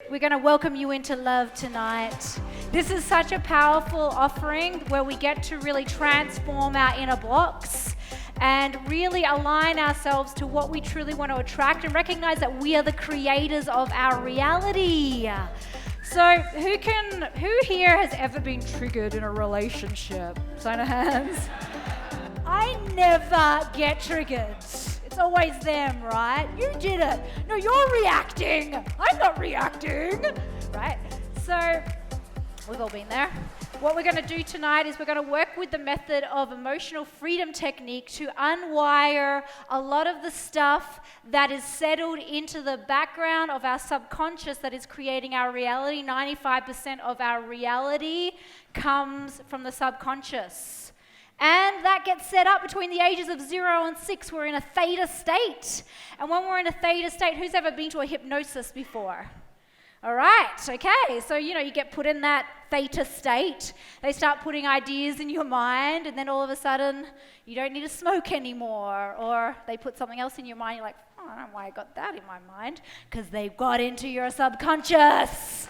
We're going to welcome you into love tonight. This is such a powerful offering where we get to really transform our inner box and really align ourselves to what we truly want to attract and recognize that we are the creators of our reality. So who here has ever been triggered in a relationship? Sign of hands. I never get triggered. It's always them, right? You did it. No, you're reacting. I'm not reacting, right? So we've all been there. What we're going to do tonight is we're going to work with the method of emotional freedom technique to unwire a lot of the stuff that is settled into the background of our subconscious that is creating our reality. 95% of our reality comes from the subconscious. And that gets set up between the ages of 0 and 6. We're in a theta state. And when we're in a theta state, who's ever been to a hypnosis before? All right, okay. So, you get put in that theta state. They start putting ideas in your mind, and then all of a sudden, you don't need to smoke anymore. Or they put something else in your mind. You're like, I don't know why I got that in my mind. Because they've got into your subconscious.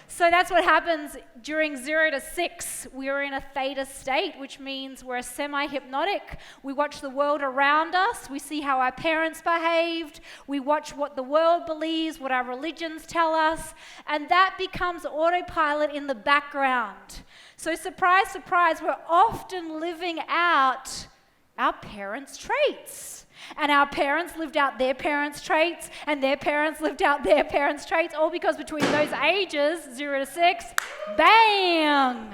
So that's what happens during 0 to 6. We're in a theta state, which means we're semi-hypnotic. We watch the world around us. We see how our parents behaved. We watch what the world believes, what our religions tell us. And that becomes autopilot in the background. So surprise, surprise, we're often living out our parents' traits. And our parents lived out their parents' traits, and their parents lived out their parents' traits, all because between those ages, 0 to 6, bang!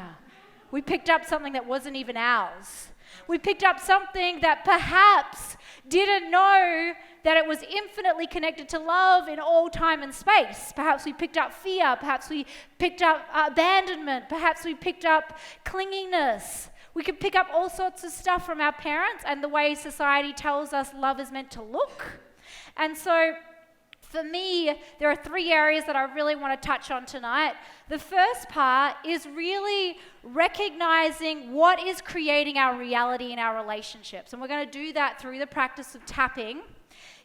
We picked up something that wasn't even ours. We picked up something that perhaps didn't know that it was infinitely connected to love in all time and space. Perhaps we picked up fear, perhaps we picked up abandonment, perhaps we picked up clinginess. We could pick up all sorts of stuff from our parents and the way society tells us love is meant to look. And so, for me, there are 3 areas that I really want to touch on tonight. The first part is really recognizing what is creating our reality in our relationships. And we're going to do that through the practice of tapping.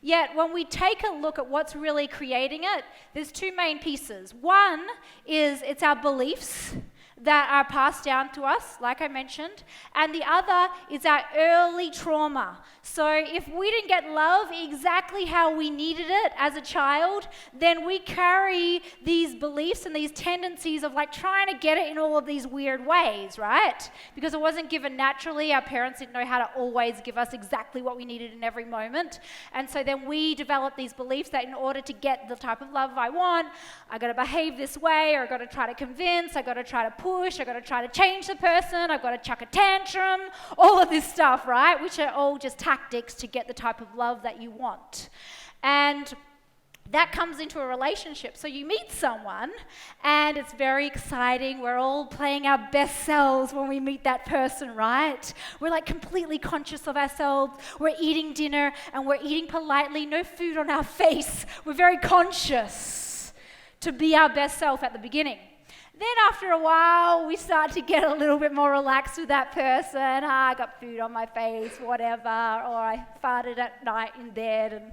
Yet, when we take a look at what's really creating it, there's 2 main pieces. One is it's our beliefs that are passed down to us, like I mentioned, and the other is our early trauma. So if we didn't get love exactly how we needed it as a child, then we carry these beliefs and these tendencies of like trying to get it in all of these weird ways, right? Because it wasn't given naturally. Our parents didn't know how to always give us exactly what we needed in every moment. And so then we develop these beliefs that in order to get the type of love I want, I got to behave this way, or I got to try to convince, I got to try to push, I got to try to change the person, I've got to chuck a tantrum, all of this stuff, right? Which are all just tactics to get the type of love that you want. And that comes into a relationship. So you meet someone and it's very exciting. We're all playing our best selves when we meet that person, right? We're like completely conscious of ourselves. We're eating dinner and we're eating politely, no food on our face. We're very conscious to be our best self at the beginning. Then after a while, we start to get a little bit more relaxed with that person. I got food on my face, whatever, or I farted at night in bed, and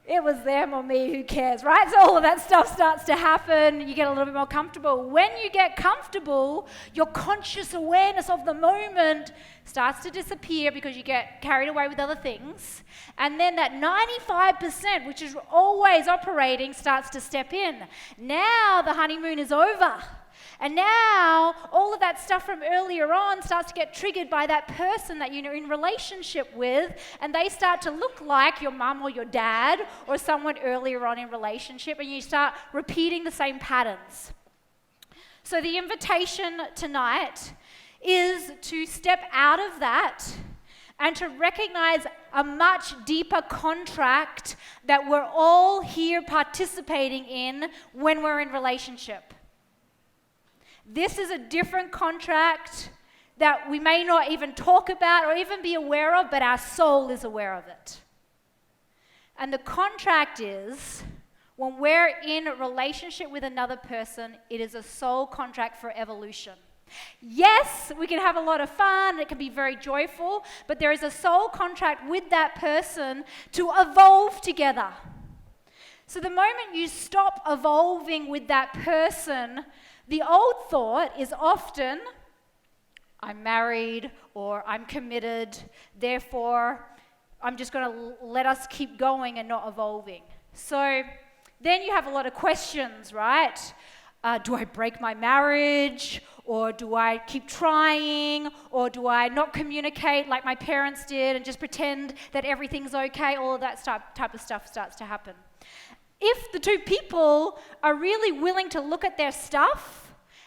it was them or me, who cares, right? So all of that stuff starts to happen. You get a little bit more comfortable. When you get comfortable, your conscious awareness of the moment starts to disappear because you get carried away with other things. And then that 95%, which is always operating, starts to step in. Now the honeymoon is over. And now, all of that stuff from earlier on starts to get triggered by that person that you're in relationship with, and they start to look like your mum or your dad or someone earlier on in relationship, and you start repeating the same patterns. So the invitation tonight is to step out of that and to recognize a much deeper contract that we're all here participating in when we're in relationship. This is a different contract that we may not even talk about or even be aware of, but our soul is aware of it. And the contract is, when we're in a relationship with another person, it is a soul contract for evolution. Yes, we can have a lot of fun, it can be very joyful, but there is a soul contract with that person to evolve together. So the moment you stop evolving with that person, the old thought is often, I'm married or I'm committed, therefore I'm just going to let us keep going and not evolving. So then you have a lot of questions, right? Do I break my marriage? Or do I keep trying? Or do I not communicate like my parents did and just pretend that everything's okay? All of that type of stuff starts to happen. If the two people are really willing to look at their stuff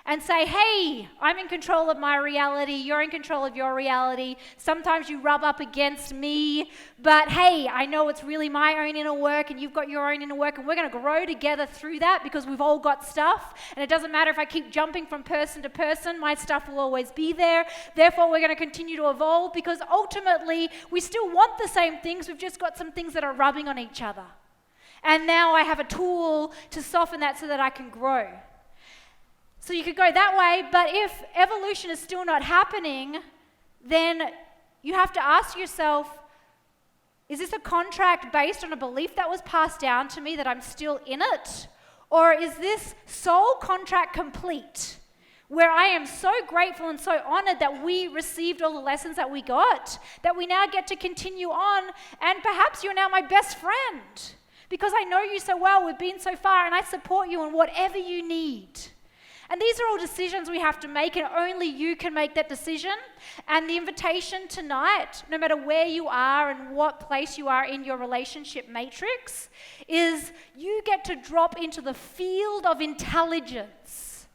and say, hey, I'm in control of my reality, you're in control of your reality, sometimes you rub up against me, but hey, I know it's really my own inner work and you've got your own inner work and we're going to grow together through that because we've all got stuff, and it doesn't matter if I keep jumping from person to person, my stuff will always be there. Therefore, we're going to continue to evolve because ultimately we still want the same things, we've just got some things that are rubbing on each other. And now I have a tool to soften that so that I can grow. So you could go that way, but if evolution is still not happening, then you have to ask yourself, is this a contract based on a belief that was passed down to me that I'm still in it? Or is this soul contract complete, where I am so grateful and so honored that we received all the lessons that we got, that we now get to continue on, and perhaps you're now my best friend, because I know you so well, we've been so far, and I support you in whatever you need. And these are all decisions we have to make, and only you can make that decision. And the invitation tonight, no matter where you are and what place you are in your relationship matrix, is you get to drop into the field of intelligence.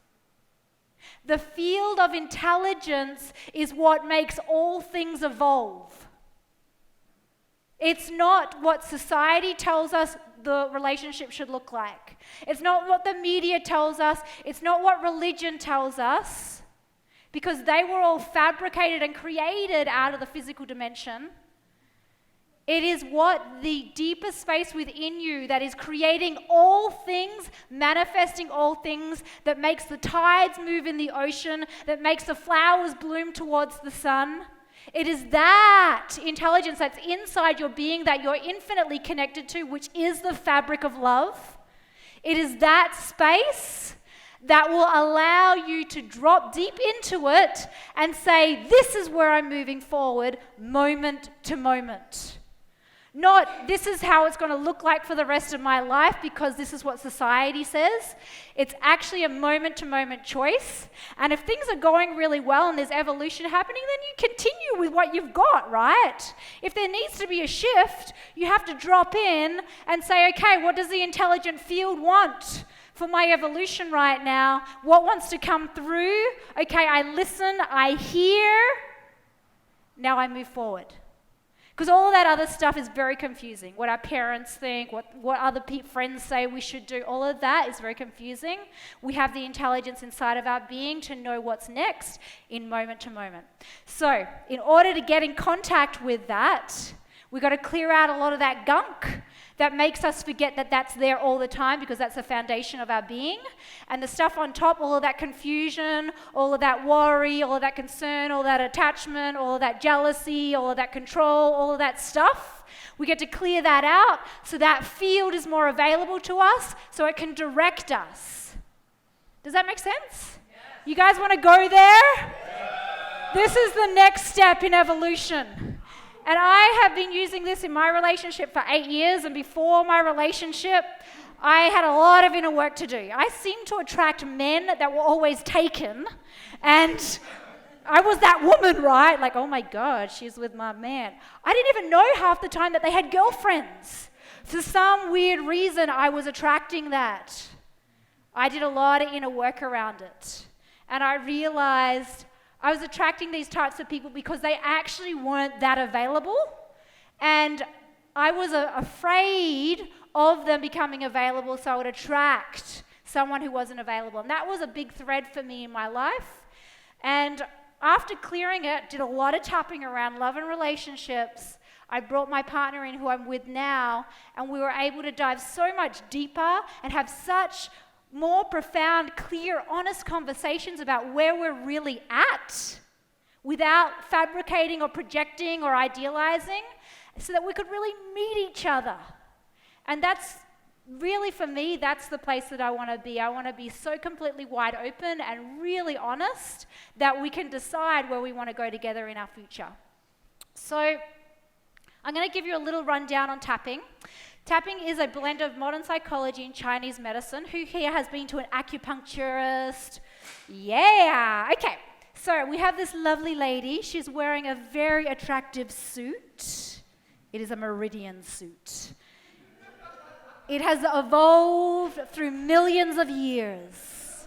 The field of intelligence is what makes all things evolve. It's not what society tells us the relationship should look like. It's not what the media tells us. It's not what religion tells us, because they were all fabricated and created out of the physical dimension. It is what the deeper space within you that is creating all things, manifesting all things, that makes the tides move in the ocean, that makes the flowers bloom towards the sun. It is that intelligence that's inside your being that you're infinitely connected to, which is the fabric of love. It is that space that will allow you to drop deep into it and say, this is where I'm moving forward, moment to moment. Not, this is how it's going to look like for the rest of my life because this is what society says. It's actually a moment-to-moment choice. And if things are going really well and there's evolution happening, then you continue with what you've got, right? If there needs to be a shift, you have to drop in and say, okay, what does the intelligent field want for my evolution right now? What wants to come through? Okay, I listen, I hear. Now I move forward. Because all of that other stuff is very confusing. What our parents think, what other friends say we should do, all of that is very confusing. We have the intelligence inside of our being to know what's next in moment to moment. So in order to get in contact with that, we've got to clear out a lot of that gunk that makes us forget that that's there all the time, because that's the foundation of our being. And the stuff on top, all of that confusion, all of that worry, all of that concern, all that attachment, all of that jealousy, all of that control, all of that stuff, we get to clear that out so that field is more available to us so it can direct us. Does that make sense? Yes. You guys want to go there? Yes. This is the next step in evolution. And I have been using this in my relationship for 8 years, and before my relationship, I had a lot of inner work to do. I seemed to attract men that were always taken, and I was that woman, right? Like, oh my God, she's with my man. I didn't even know half the time that they had girlfriends. For some weird reason, I was attracting that. I did a lot of inner work around it, and I realized I was attracting these types of people because they actually weren't that available, and I was afraid of them becoming available, so I would attract someone who wasn't available. And that was a big thread for me in my life. And after clearing it, did a lot of tapping around love and relationships. I brought my partner in, who I'm with now, and we were able to dive so much deeper and have such more profound, clear, honest conversations about where we're really at without fabricating or projecting or idealizing, so that we could really meet each other. And that's really, for me, that's the place that I want to be. I want to be so completely wide open and really honest that we can decide where we want to go together in our future. So I'm going to give you a little rundown on tapping. Tapping is a blend of modern psychology and Chinese medicine. Who here has been to an acupuncturist? Yeah, okay. So we have this lovely lady. She's wearing a very attractive suit. It is a meridian suit. It has evolved through millions of years.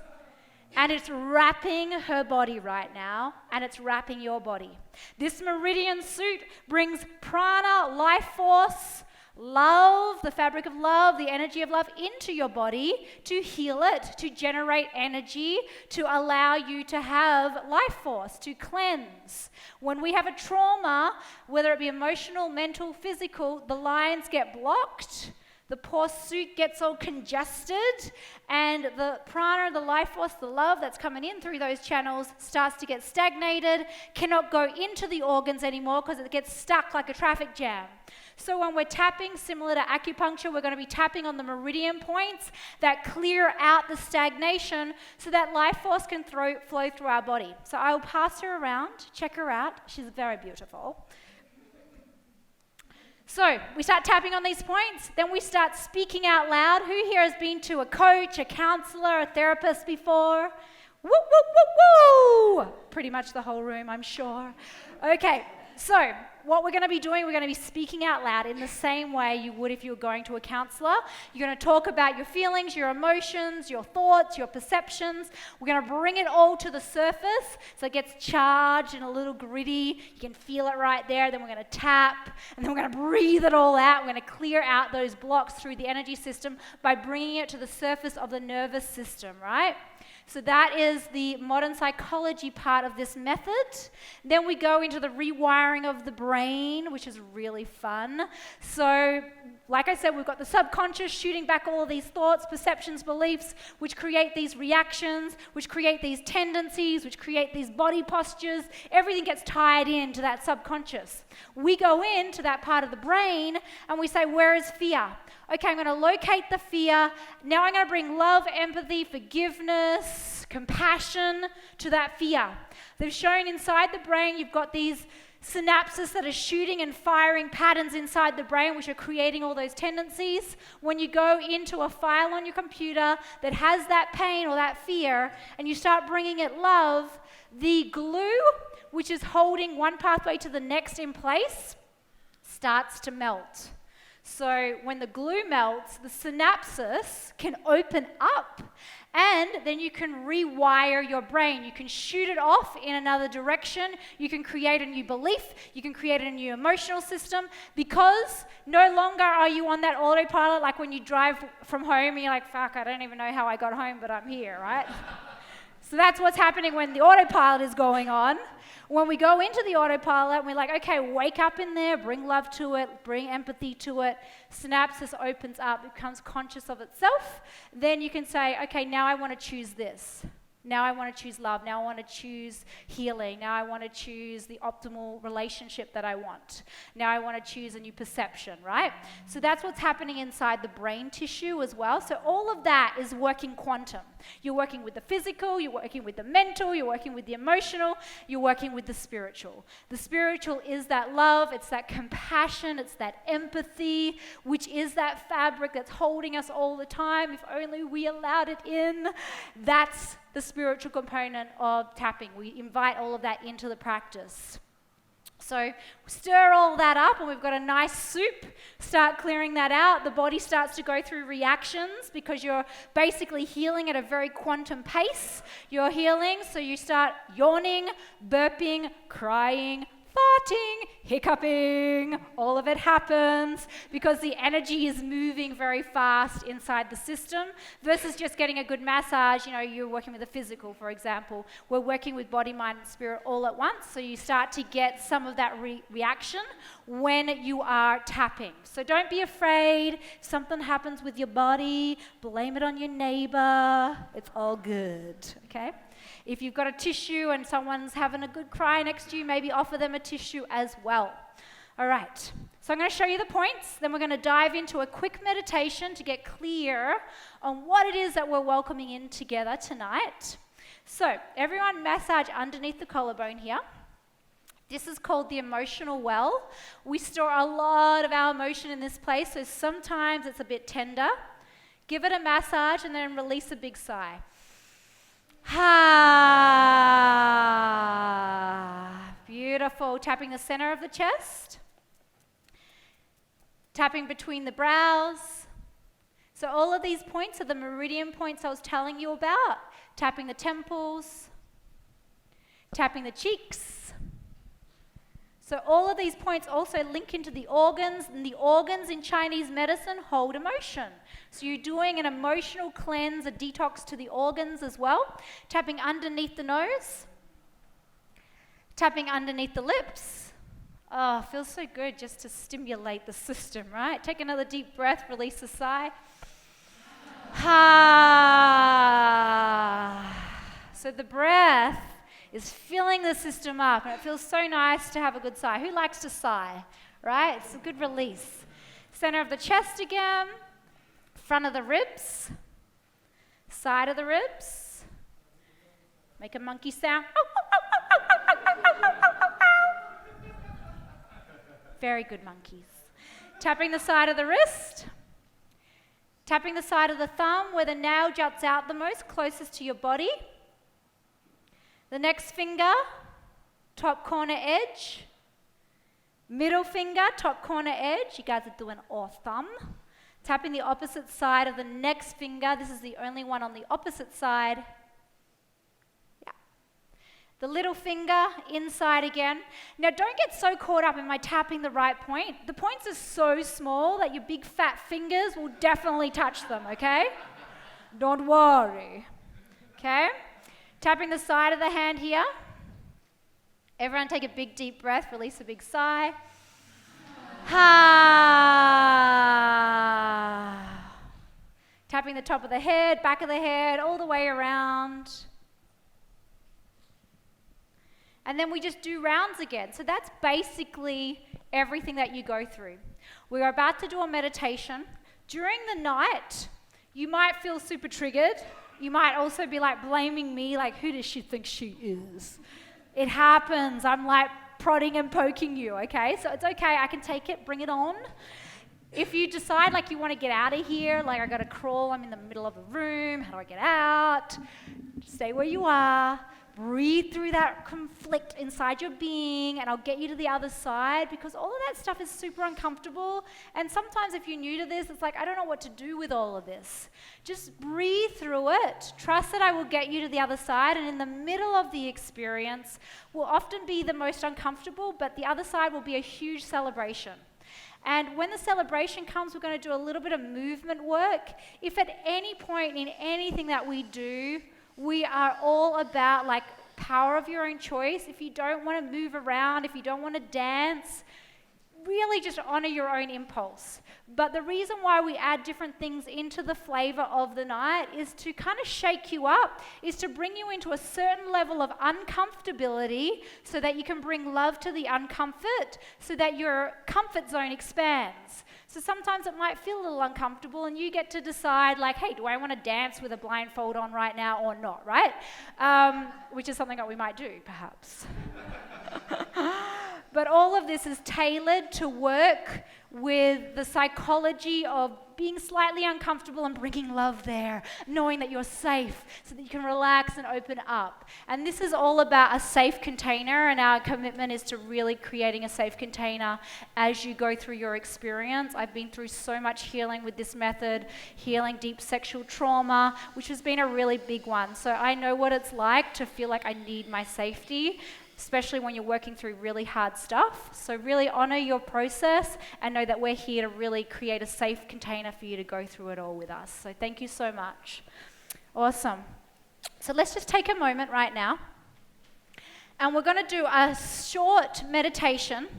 And it's wrapping her body right now, and it's wrapping your body. This meridian suit brings prana, life force, love, the fabric of love, the energy of love into your body to heal it, to generate energy, to allow you to have life force, to cleanse. When we have a trauma, whether it be emotional, mental, physical, the lines get blocked. The poor suit gets all congested, and the prana, the life force, the love that's coming in through those channels starts to get stagnated, cannot go into the organs anymore because it gets stuck like a traffic jam. So when we're tapping, similar to acupuncture, we're going to be tapping on the meridian points that clear out the stagnation so that life force can flow through our body. So I will pass her around, check her out. She's very beautiful. So we start tapping on these points, then we start speaking out loud. Who here has been to a coach, a counselor, a therapist before? Woo, woo, woo, woo! Pretty much the whole room, I'm sure. Okay, so what we're going to be doing, we're going to be speaking out loud in the same way you would if you were going to a counselor. You're going to talk about your feelings, your emotions, your thoughts, your perceptions. We're going to bring it all to the surface so it gets charged and a little gritty. You can feel it right there. Then we're going to tap, and then we're going to breathe it all out. We're going to clear out those blocks through the energy system by bringing it to the surface of the nervous system, right? So that is the modern psychology part of this method. Then we go into the rewiring of the brain, which is really fun. So, like I said, we've got the subconscious shooting back all of these thoughts, perceptions, beliefs, which create these reactions, which create these tendencies, which create these body postures. Everything gets tied into that subconscious. We go into that part of the brain and we say, where is fear? Okay, I'm going to locate the fear. Now I'm going to bring love, empathy, forgiveness, compassion to that fear. They've shown inside the brain you've got these synapses that are shooting and firing patterns inside the brain, which are creating all those tendencies. When you go into a file on your computer that has that pain or that fear, and you start bringing it love, the glue, which is holding one pathway to the next in place, starts to melt. So when the glue melts, the synapses can open up, and then you can rewire your brain. You can shoot it off in another direction. You can create a new belief. You can create a new emotional system, because no longer are you on that autopilot like when you drive from home and you're like, fuck, I don't even know how I got home, but I'm here, right? So that's what's happening when the autopilot is going on. When we go into the autopilot, we're like, okay, wake up in there, bring love to it, bring empathy to it. Synapses opens up, it becomes conscious of itself. Then you can say, okay, now I want to choose this. Now I want to choose love. Now I want to choose healing. Now I want to choose the optimal relationship that I want. Now I want to choose a new perception, right? So that's what's happening inside the brain tissue as well. So all of that is working quantum. You're working with the physical, you're working with the mental, you're working with the emotional, you're working with the spiritual. The spiritual is that love, it's that compassion, it's that empathy, which is that fabric that's holding us all the time. If only we allowed it in. That's the spiritual component of tapping. We invite all of that into the practice. So stir all that up, and we've got a nice soup. Start clearing that out. The body starts to go through reactions because you're basically healing at a very quantum pace. You're healing, so you start yawning, burping, crying, farting, hiccuping. All of it happens because the energy is moving very fast inside the system versus just getting a good massage. You know, you're working with the physical, for example. We're working with body, mind, and spirit all at once, so you start to get some of that reaction when you are tapping. So don't be afraid. If something happens with your body, blame it on your neighbor. It's all good, okay? If you've got a tissue and someone's having a good cry next to you, maybe offer them a tissue as well. All right, so I'm going to show you the points, then we're going to dive into a quick meditation to get clear on what it is that we're welcoming in together tonight. So, everyone massage underneath the collarbone here. This is called the emotional well. We store a lot of our emotion in this place, so sometimes it's a bit tender. Give it a massage and then release a big sigh. Beautiful. Tapping the center of the chest. Tapping between the brows. So all of these points are the meridian points I was telling you about. Tapping the temples. Tapping the cheeks. So all of these points also link into the organs, and the organs in Chinese medicine hold emotion. So you're doing an emotional cleanse, a detox to the organs as well. Tapping underneath the nose. Tapping underneath the lips. Oh, it feels so good just to stimulate the system, right? Take another deep breath, release a sigh. So the breath is filling the system up, and it feels so nice to have a good sigh. Who likes to sigh, right? It's a good release. Center of the chest again, front of the ribs, side of the ribs. Make a monkey sound. Very good, monkeys. Tapping the side of the wrist. Tapping the side of the thumb where the nail juts out the most, closest to your body. The next finger, top corner edge. Middle finger, top corner edge. You guys are doing awesome. Tapping the opposite side of the next finger. This is the only one on the opposite side. The little finger inside again. Now don't get so caught up in my tapping the right point. The points are so small that your big fat fingers will definitely touch them, okay? Don't worry, okay? Tapping the side of the hand here. Everyone take a big deep breath, release a big sigh. Tapping the top of the head, back of the head, all the way around. And then we just do rounds again. So that's basically everything that you go through. We're about to do a meditation. During the night, you might feel super triggered. You might also be like blaming me, like, who does she think she is? It happens. I'm like prodding and poking you, okay? So it's okay. I can take it. Bring it on. If you decide like you want to get out of here, like I got to crawl, I'm in the middle of a room, how do I get out? Stay where you are. Breathe through that conflict inside your being, and I'll get you to the other side, because all of that stuff is super uncomfortable. And sometimes if you're new to this, it's like, I don't know what to do with all of this. Just breathe through it. Trust that I will get you to the other side, and in the middle of the experience will often be the most uncomfortable, but the other side will be a huge celebration. And when the celebration comes, we're going to do a little bit of movement work. If at any point in anything that we do, we are all about like power of your own choice. If you don't want to move around, if you don't want to dance, really just honor your own impulse. But the reason why we add different things into the flavor of the night is to kind of shake you up, is to bring you into a certain level of uncomfortability so that you can bring love to the uncomfort, so that your comfort zone expands. So sometimes it might feel a little uncomfortable, and you get to decide like, hey, do I want to dance with a blindfold on right now or not, right? Which is something that we might do, perhaps. But all of this is tailored to work with the psychology of being slightly uncomfortable and bringing love there, knowing that you're safe so that you can relax and open up. And this is all about a safe container, and our commitment is to really creating a safe container as you go through your experience. I've been through so much healing with this method, healing deep sexual trauma, which has been a really big one. So I know what it's like to feel like I need my safety, especially when you're working through really hard stuff. So really honor your process and know that we're here to really create a safe container for you to go through it all with us. So thank you so much. Awesome. So let's just take a moment right now, and we're going to do a short meditation.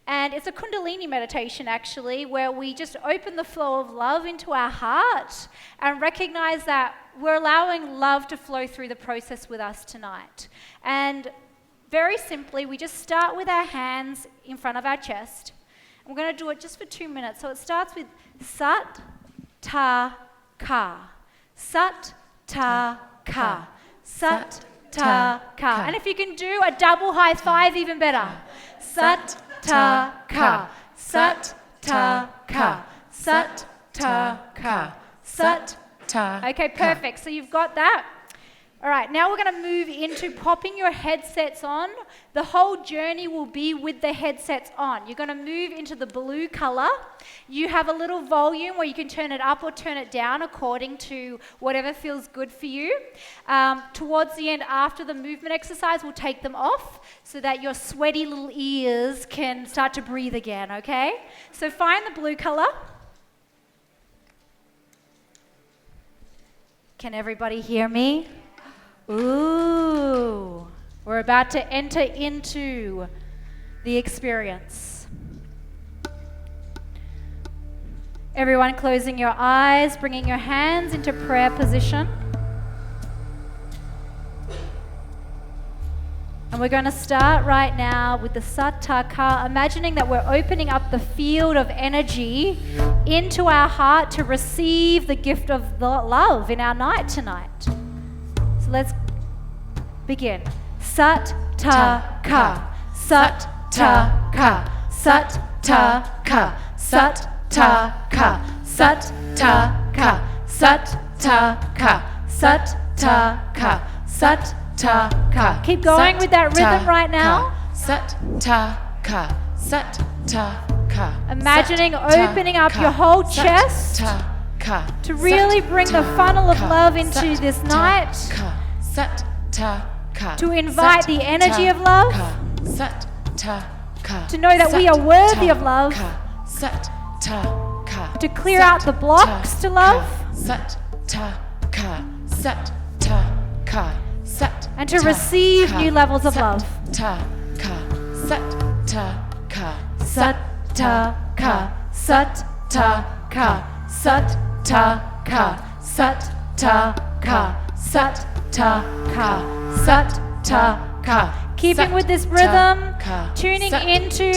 And it's a Kundalini meditation, actually, where we just open the flow of love into our heart and recognize that we're allowing love to flow through the process with us tonight. And very simply, we just start with our hands in front of our chest. We're going to do it just for 2 minutes. So it starts with Sat, Ta, Ka. Sat, Ta, Ka. Sat, Ta, Ka. And if you can do a double high five, even better. Sat, Ta, Ka. Sat, Ta, Ka. Sat, Ta, Ka. Sat, Ta. Okay, perfect. So you've got that. All right, now we're going to move into popping your headsets on. The whole journey will be with the headsets on. You're going to move into the blue color. You have a little volume where you can turn it up or turn it down according to whatever feels good for you. Towards the end, after the movement exercise, we'll take them off so that your sweaty little ears can start to breathe again, okay? So find the blue color. Can everybody hear me? Ooh, we're about to enter into the experience. Everyone closing your eyes, bringing your hands into prayer position. And we're going to start right now with the Sat Ta Ka, imagining that we're opening up the field of energy into our heart to receive the gift of the love in our night tonight. So let's begin. Sat Ta Ka. Sat Ta Ka. Sat Ta Ka. Sat Ta Ka. Sat Ta Ka. Sat Ta Ka. Sat Ta Ka. Sat Ta Ka. Keep going with that rhythm right now. Sat Ta Ka. Sat Ta Ka. Imagining opening up your whole chest to really bring the funnel of love into this night, to invite the energy of love, to know that we are worthy of love, to clear out the blocks to love, and to receive new levels of love. Sat Ta Ka. Sat Ta Ka. Sat Ta Ka. Sat Ta Ka. Sat Ta Ka. Sat Ta Ka. Keeping with this rhythm, tuning into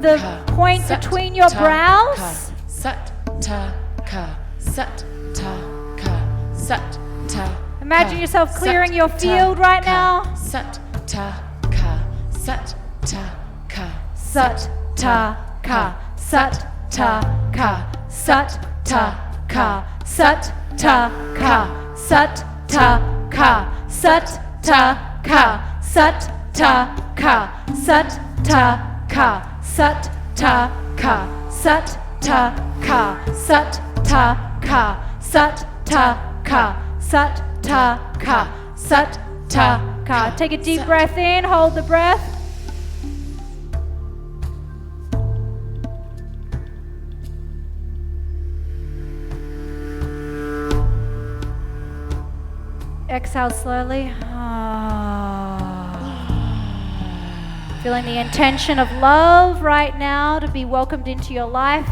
the point between your brows. Sat Ta Ka. Sat Ta Ka. Sat Ta. Imagine yourself clearing your field right now. Sat Ta Ka. Sat Ta Ka. Sat Ta Ka. Sat Ta Ka. Sat Ta Ka. Sat Ta Ka. Sat Ta Ka. Sat Ta Ka. Sat Ta Ka. Sat Ta Ka. Sat Ta Ka. Sat Ta Ka. Sat Ta Ka. Sat Ta Ka. Sat Ta Ka. Sat Ta Ka. Take a deep breath in, hold the breath. Exhale slowly. Feeling the intention of love right now to be welcomed into your life.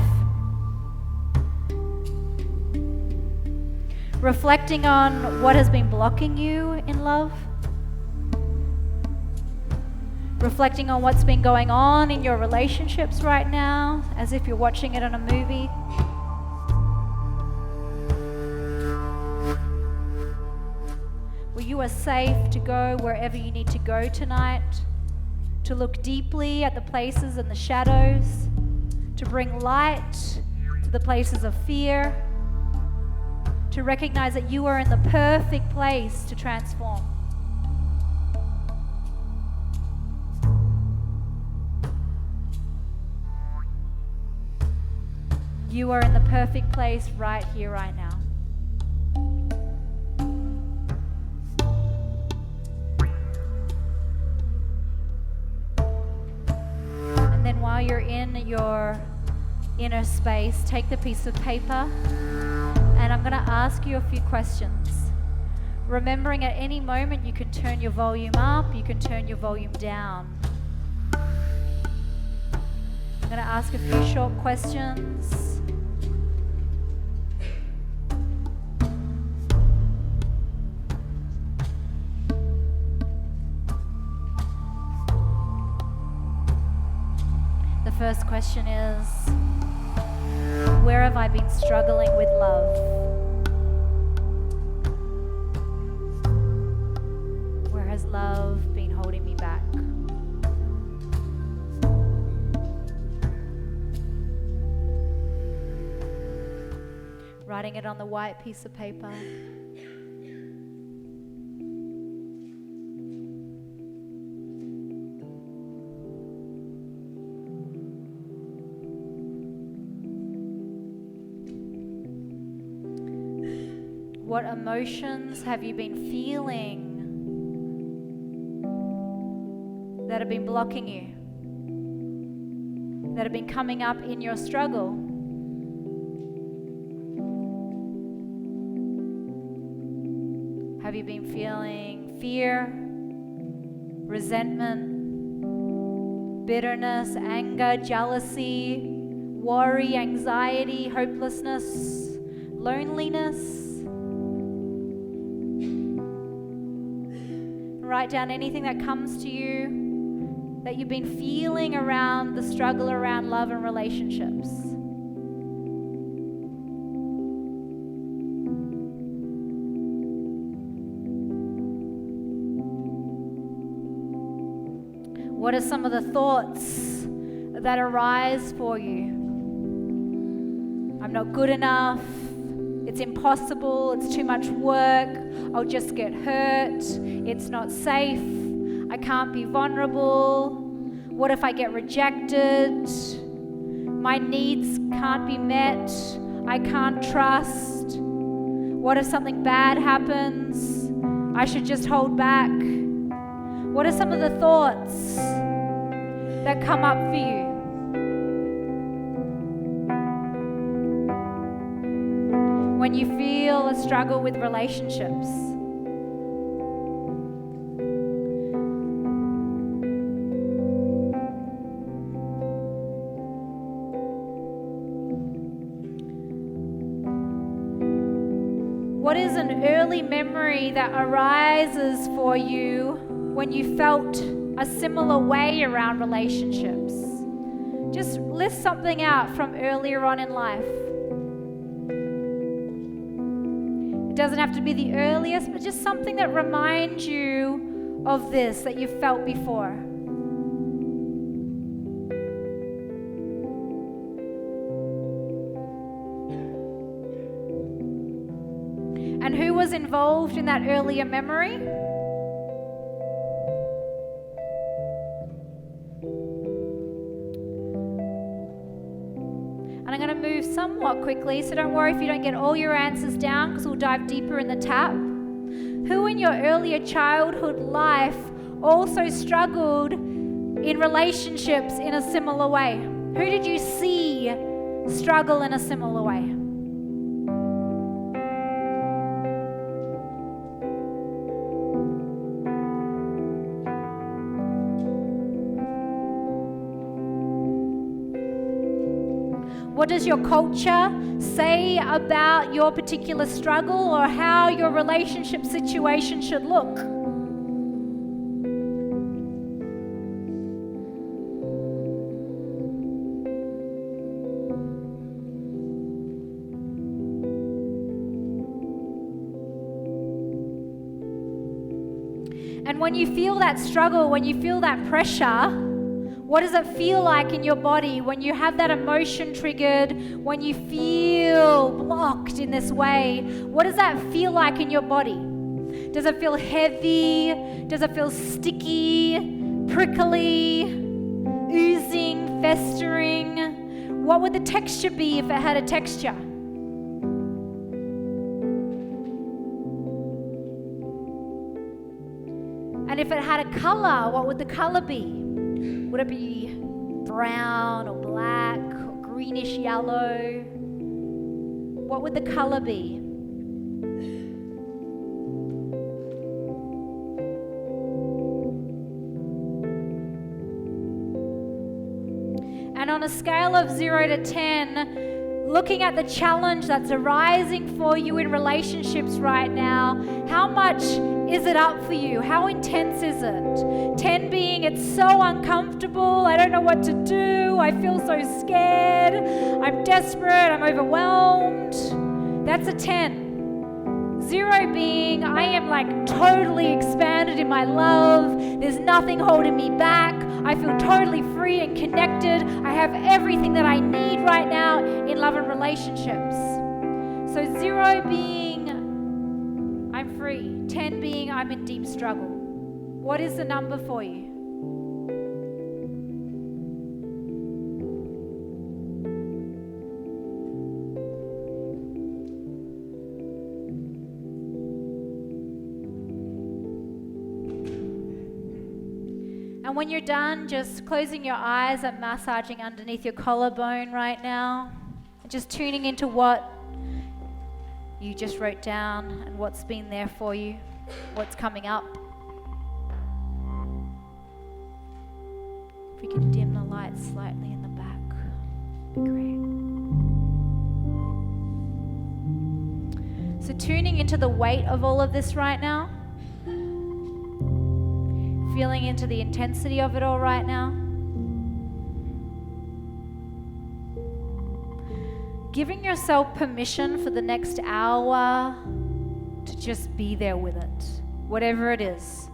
Reflecting on what has been blocking you in love. Reflecting on what's been going on in your relationships right now, as if you're watching it on a movie. Where you are safe to go wherever you need to go tonight, to look deeply at the places and the shadows, to bring light to the places of fear, to recognize that you are in the perfect place to transform. You are in the perfect place right here, right now. And then while you're in your inner space, take the piece of paper and I'm going to ask you a few questions. Remembering at any moment you can turn your volume up, you can turn your volume down. I'm going to ask a few short questions. first question is, where have I been struggling with love? Where has love been holding me back? Writing it on the white piece of paper. What emotions have you been feeling that have been blocking you? That have been coming up in your struggle? Have you been feeling fear, resentment, bitterness, anger, jealousy, worry, anxiety, hopelessness, loneliness? Write down anything that comes to you that you've been feeling around the struggle around love and relationships. What are some of the thoughts that arise for you? I'm not good enough. It's impossible. It's too much work. I'll just get hurt. It's not safe. I can't be vulnerable. What if I get rejected? My needs can't be met. I can't trust. What if something bad happens? I should just hold back. What are some of the thoughts that come up for you? When you feel a struggle with relationships? What is an early memory that arises for you when you felt a similar way around relationships? Just list something out from earlier on in life. It doesn't have to be the earliest, but just something that reminds you of this that you've felt before. And who was involved in that earlier memory? And I'm going to move somewhat quickly, so don't worry if you don't get all your answers down, because we'll dive deeper in the tab. Who in your earlier childhood life also struggled in relationships in a similar way? Who did you see struggle in a similar way? What does your culture say about your particular struggle or how your relationship situation should look? And when you feel that struggle, when you feel that pressure, what does it feel like in your body when you have that emotion triggered, when you feel blocked in this way? What does that feel like in your body? Does it feel heavy? Does it feel sticky, prickly, oozing, festering? What would the texture be if it had a texture? And if it had a color, what would the color be? Would it be brown or black or greenish yellow? What would the color be? And on a scale of 0 to 10, looking at the challenge that's arising for you in relationships right now, how much is it up for you? How intense is it? 10 being it's so uncomfortable, I don't know what to do, I feel so scared, I'm desperate, I'm overwhelmed. That's a 10. 0 being I am like totally expanded in my love, there's nothing holding me back, I feel totally free and connected, I have everything that I need right now in love and relationships. So 0 being I'm free, 10 being I'm in deep struggle. What is the number for you? And when you're done, just closing your eyes and massaging underneath your collarbone right now. And just tuning into what you just wrote down and what's been there for you, what's coming up. If we can dim the light slightly in the back, be great. So tuning into the weight of all of this right now. Feeling into the intensity of it all right now. Giving yourself permission for the next hour to just be there with it, whatever it is.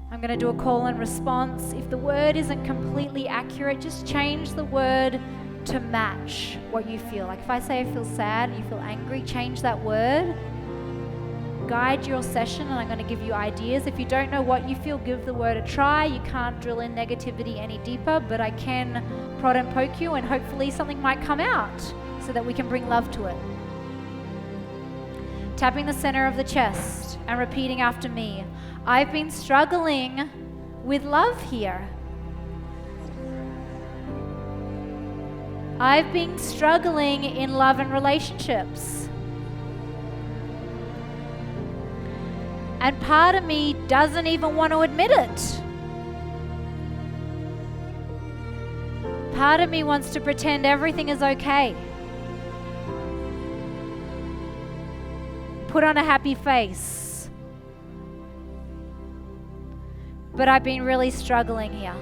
I'm going to do a call and response. If the word isn't completely accurate, just change the word to match what you feel. Like if I say I feel sad and you feel angry, change that word. Guide your session, and I'm going to give you ideas. If you don't know what you feel, give the word a try. You can't drill in negativity any deeper, but I can prod and poke you, and hopefully something might come out so that we can bring love to it. Tapping the center of the chest and repeating after me. I've been struggling with love here. I've been struggling in love and relationships. And part of me doesn't even want to admit it. Part of me wants to pretend everything is okay. Put on a happy face. But I've been really struggling here.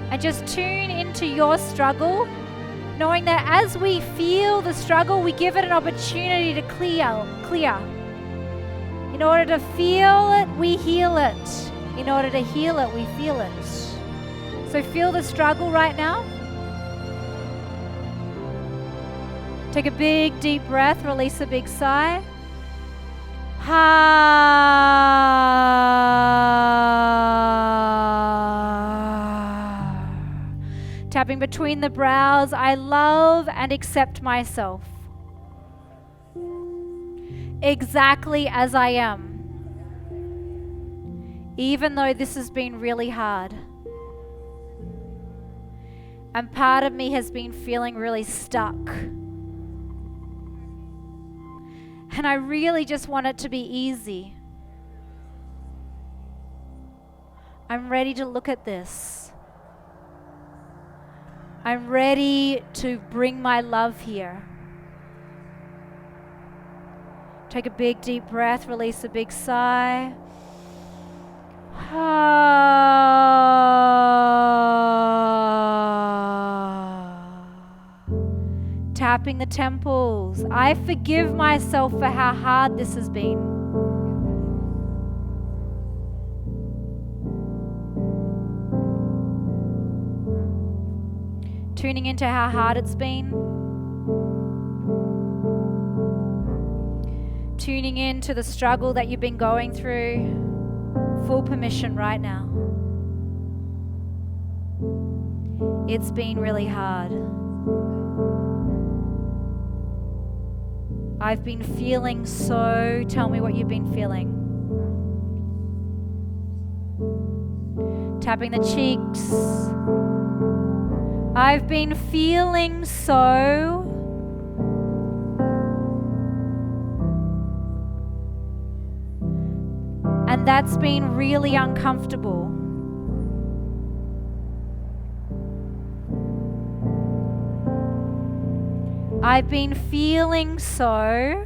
And just tune into your struggle, knowing that as we feel the struggle, we give it an opportunity to clear. In order to feel it, we heal it. In order to heal it, we feel it. So feel the struggle right now. Take a big, deep breath, release a big sigh. Tapping between the brows, I love and accept myself. Exactly as I am, even though this has been really hard. And part of me has been feeling really stuck. And I really just want it to be easy. I'm ready to look at this. I'm ready to bring my love here. Take a big deep breath, release a big sigh. Tapping the temples. I forgive myself for how hard this has been. Tuning into how hard it's been. Tuning into the struggle that you've been going through. Full permission right now. It's been really hard. I've been feeling so. Tell me what you've been feeling. Tapping the cheeks. I've been feeling so. And that's been really uncomfortable. I've been feeling so.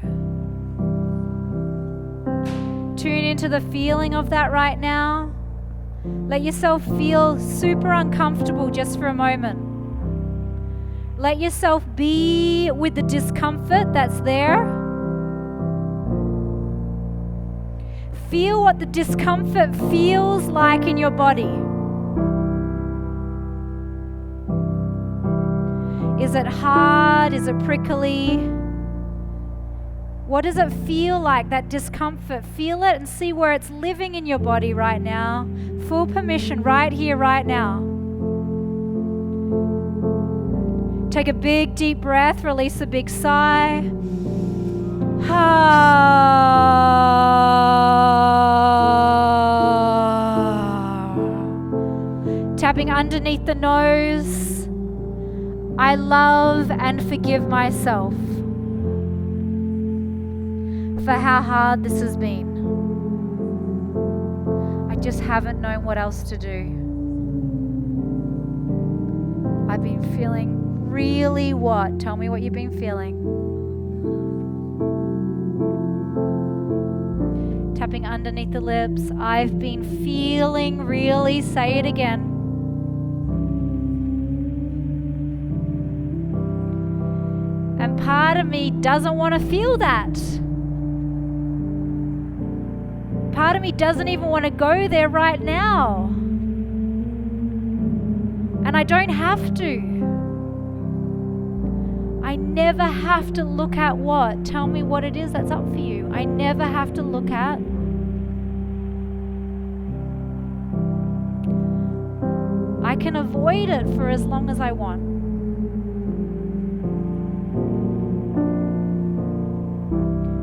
Tune into the feeling of that right now. Let yourself feel super uncomfortable just for a moment. Let yourself be with the discomfort that's there. Feel what the discomfort feels like in your body. Is it hard? Is it prickly? What does it feel like, that discomfort? Feel it and see where it's living in your body right now. Full permission right here, right now. Take a big, deep breath. Release a big sigh. Tapping underneath the nose. I love and forgive myself for how hard this has been. I just haven't known what else to do. I've been feeling really what? Tell me what you've been feeling. Tapping underneath the lips. I've been feeling really, say it again. And part of me doesn't want to feel that. Part of me doesn't even want to go there right now. And I don't have to. I never have to look at what? Tell me what it is that's up for you. I never have to look at. I can avoid it for as long as I want.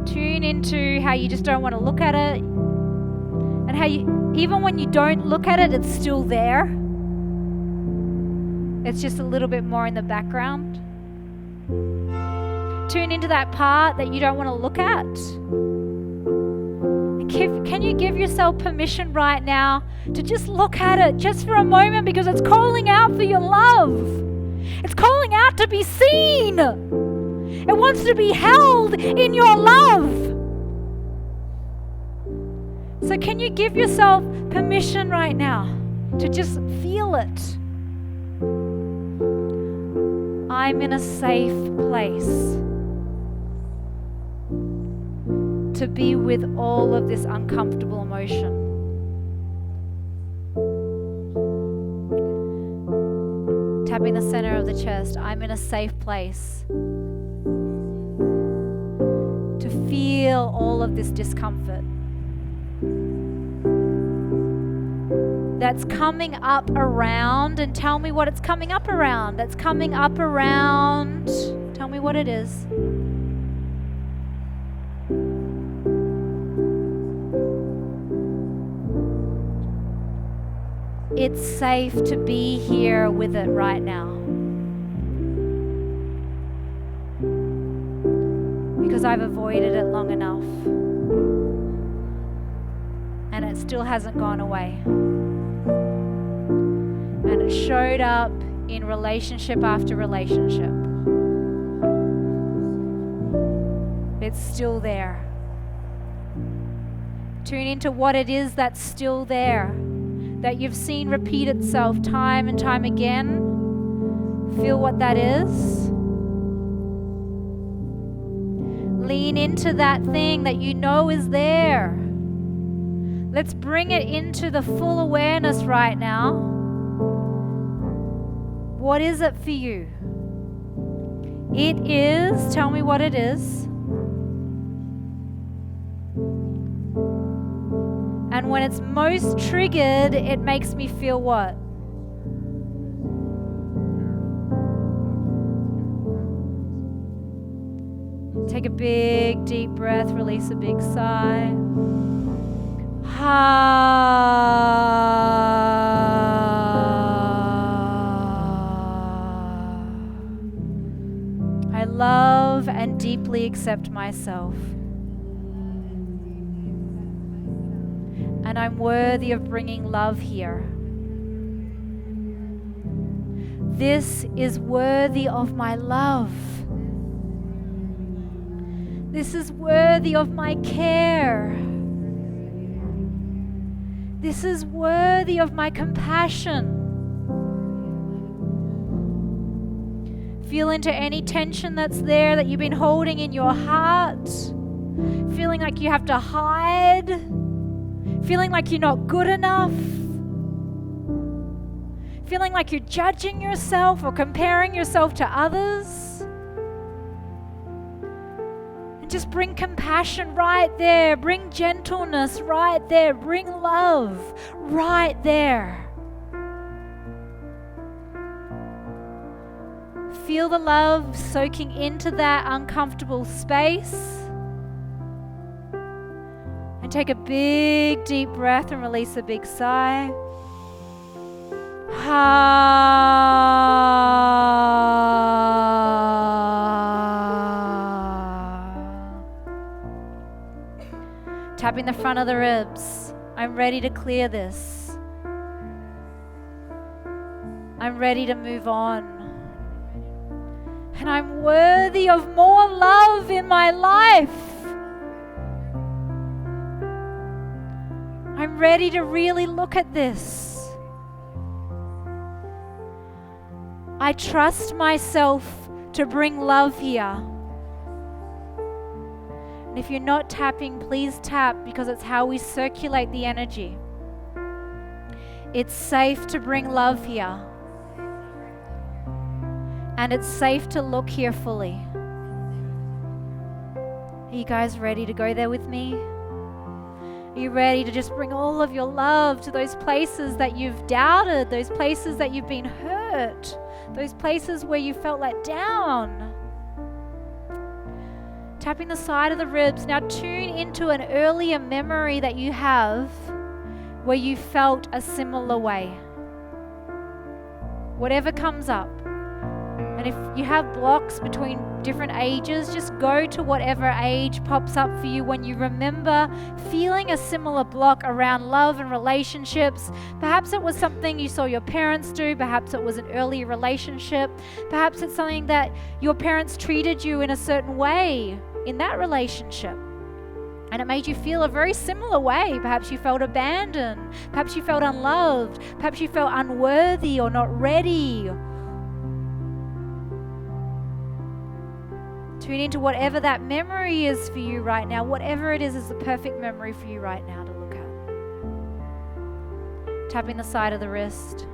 Tune into how you just don't want to look at it, and how you, even when you don't look at it, it's still there. It's just a little bit more in the background. Tune into that part that you don't want to look at. And can you give yourself permission right now to just look at it just for a moment, because it's calling out for your love. It's calling out to be seen. It wants to be held in your love. So can you give yourself permission right now to just feel it? I'm in a safe place to be with all of this uncomfortable emotion. Tapping the center of the chest. I'm in a safe place to feel all of this discomfort that's coming up around. And tell me what it's coming up around. That's coming up around. Tell me what it is. It's safe to be here with it right now. Because I've avoided it long enough. And it still hasn't gone away. And it showed up in relationship after relationship. It's still there. Tune into what it is that's still there, that you've seen repeat itself time and time again. Feel what that is. Lean into that thing that you know is there. Let's bring it into the full awareness right now. What is it for you? It is, tell me what it is. And when it's most triggered, it makes me feel what? Take a big, deep breath, release a big sigh. I love and deeply accept myself. And I'm worthy of bringing love here. This is worthy of my love. This is worthy of my care. This is worthy of my compassion. Feel into any tension that's there that you've been holding in your heart. Feeling like you have to hide. Feeling like you're not good enough. Feeling like you're judging yourself or comparing yourself to others. And just bring compassion right there. Bring gentleness right there. Bring love right there. Feel the love soaking into that uncomfortable space. And take a big deep breath and release a big sigh. Tapping the front of the ribs. I'm ready to clear this. I'm ready to move on. And I'm worthy of more love in my life. I'm ready to really look at this. I trust myself to bring love here. And if you're not tapping, please tap, because it's how we circulate the energy. It's safe to bring love here. And it's safe to look here fully. Are you guys ready to go there with me? Are you ready to just bring all of your love to those places that you've doubted, those places that you've been hurt, those places where you felt let down? Tapping the side of the ribs. Now tune into an earlier memory that you have where you felt a similar way. Whatever comes up. And if you have blocks between different ages, just go to whatever age pops up for you when you remember feeling a similar block around love and relationships. Perhaps it was something you saw your parents do. Perhaps it was an earlier relationship. Perhaps it's something that your parents treated you in a certain way in that relationship. And it made you feel a very similar way. Perhaps you felt abandoned. Perhaps you felt unloved. Perhaps you felt unworthy or not ready. Tune into whatever that memory is for you right now. Whatever it is the perfect memory for you right now to look at. Tapping the side of the wrist.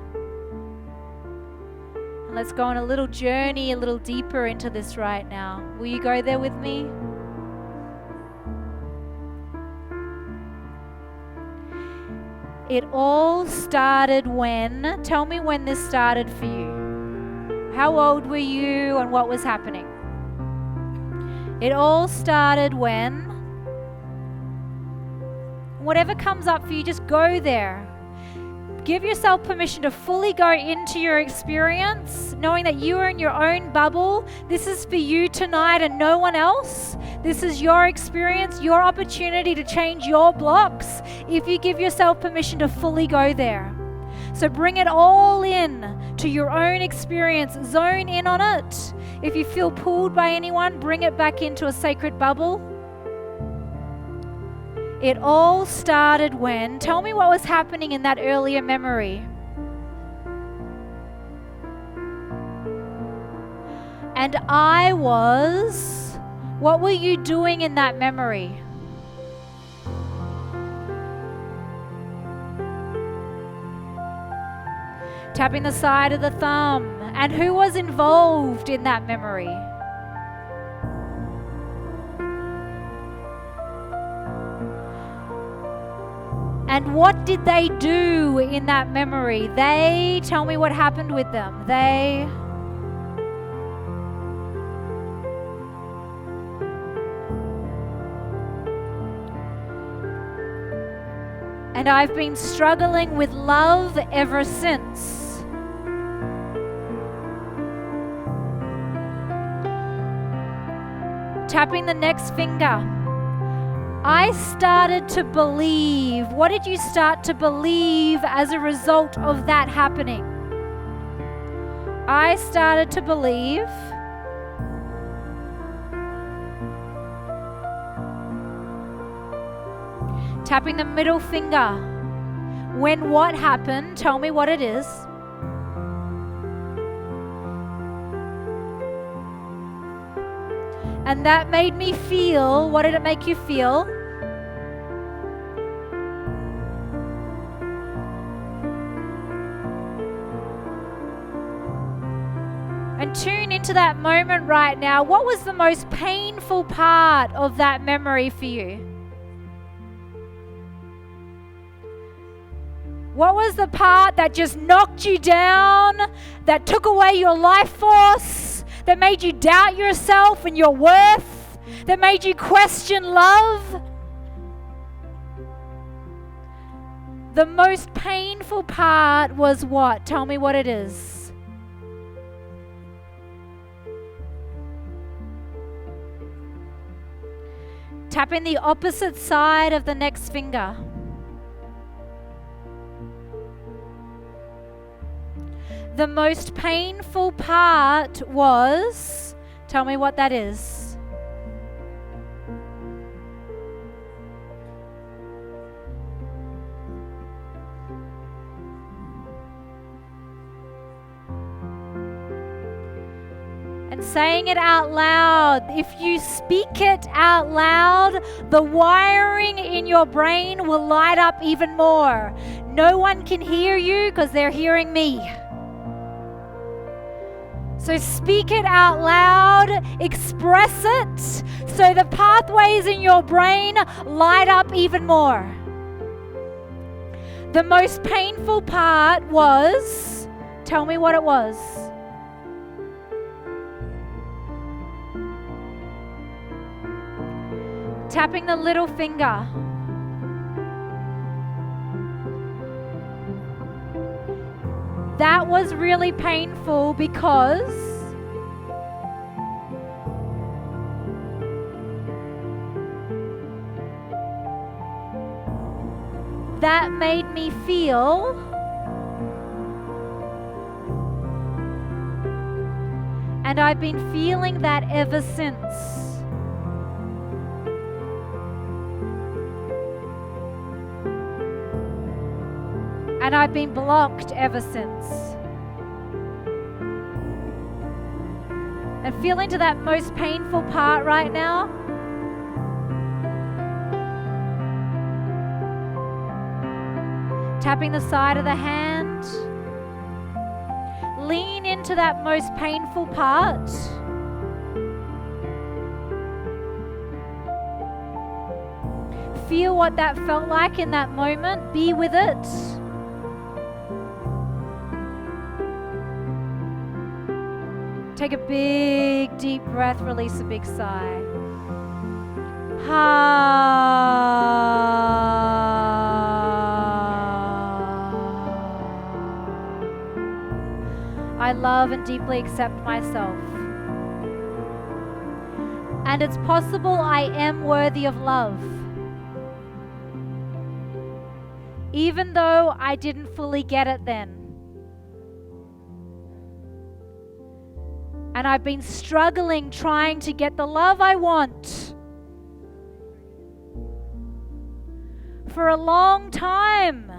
And let's go on a little journey, a little deeper into this right now. Will you go there with me? It all started when? Tell me when this started for you. How old were you and what was happening? It all started when? Whatever comes up for you, just go there. Give yourself permission to fully go into your experience, knowing that you are in your own bubble. This is for you tonight and no one else. This is your experience, your opportunity to change your blocks if you give yourself permission to fully go there. So bring it all in to your own experience. Zone in on it. If you feel pulled by anyone, bring it back into a sacred bubble. It all started when? Tell me what was happening in that earlier memory. And I was, what were you doing in that memory? Tapping the side of the thumb. And who was involved in that memory? And what did they do in that memory? They, tell me what happened with them. They. And I've been struggling with love ever since. Tapping the next finger. I started to believe. What did you start to believe as a result of that happening? I started to believe Tapping the middle finger. When what happened, tell me what it is. And that made me feel, what did it make you feel? And tune into that moment right now. What was the most painful part of that memory for you? What was the part that just knocked you down, that took away your life force, that made you doubt yourself and your worth, that made you question love? The most painful part was what? Tell me what it is. Tapping the opposite side of the next finger. The most painful part was, tell me what that is. And saying it out loud. If you speak it out loud, the wiring in your brain will light up even more. No one can hear you because they're hearing me. So speak it out loud, express it, so the pathways in your brain light up even more. The most painful part was, tell me what it was. Tapping the little finger. That was really painful because that made me feel and I've been feeling that ever since. And I've been blocked ever since. And feel into that most painful part right now. Tapping the side of the hand. Lean into that most painful part. Feel what that felt like in that moment. Be with it. Take a big, deep breath, release a big sigh. I love and deeply accept myself. And it's possible I am worthy of love. Even though I didn't fully get it then. And I've been struggling trying to get the love I want for a long time.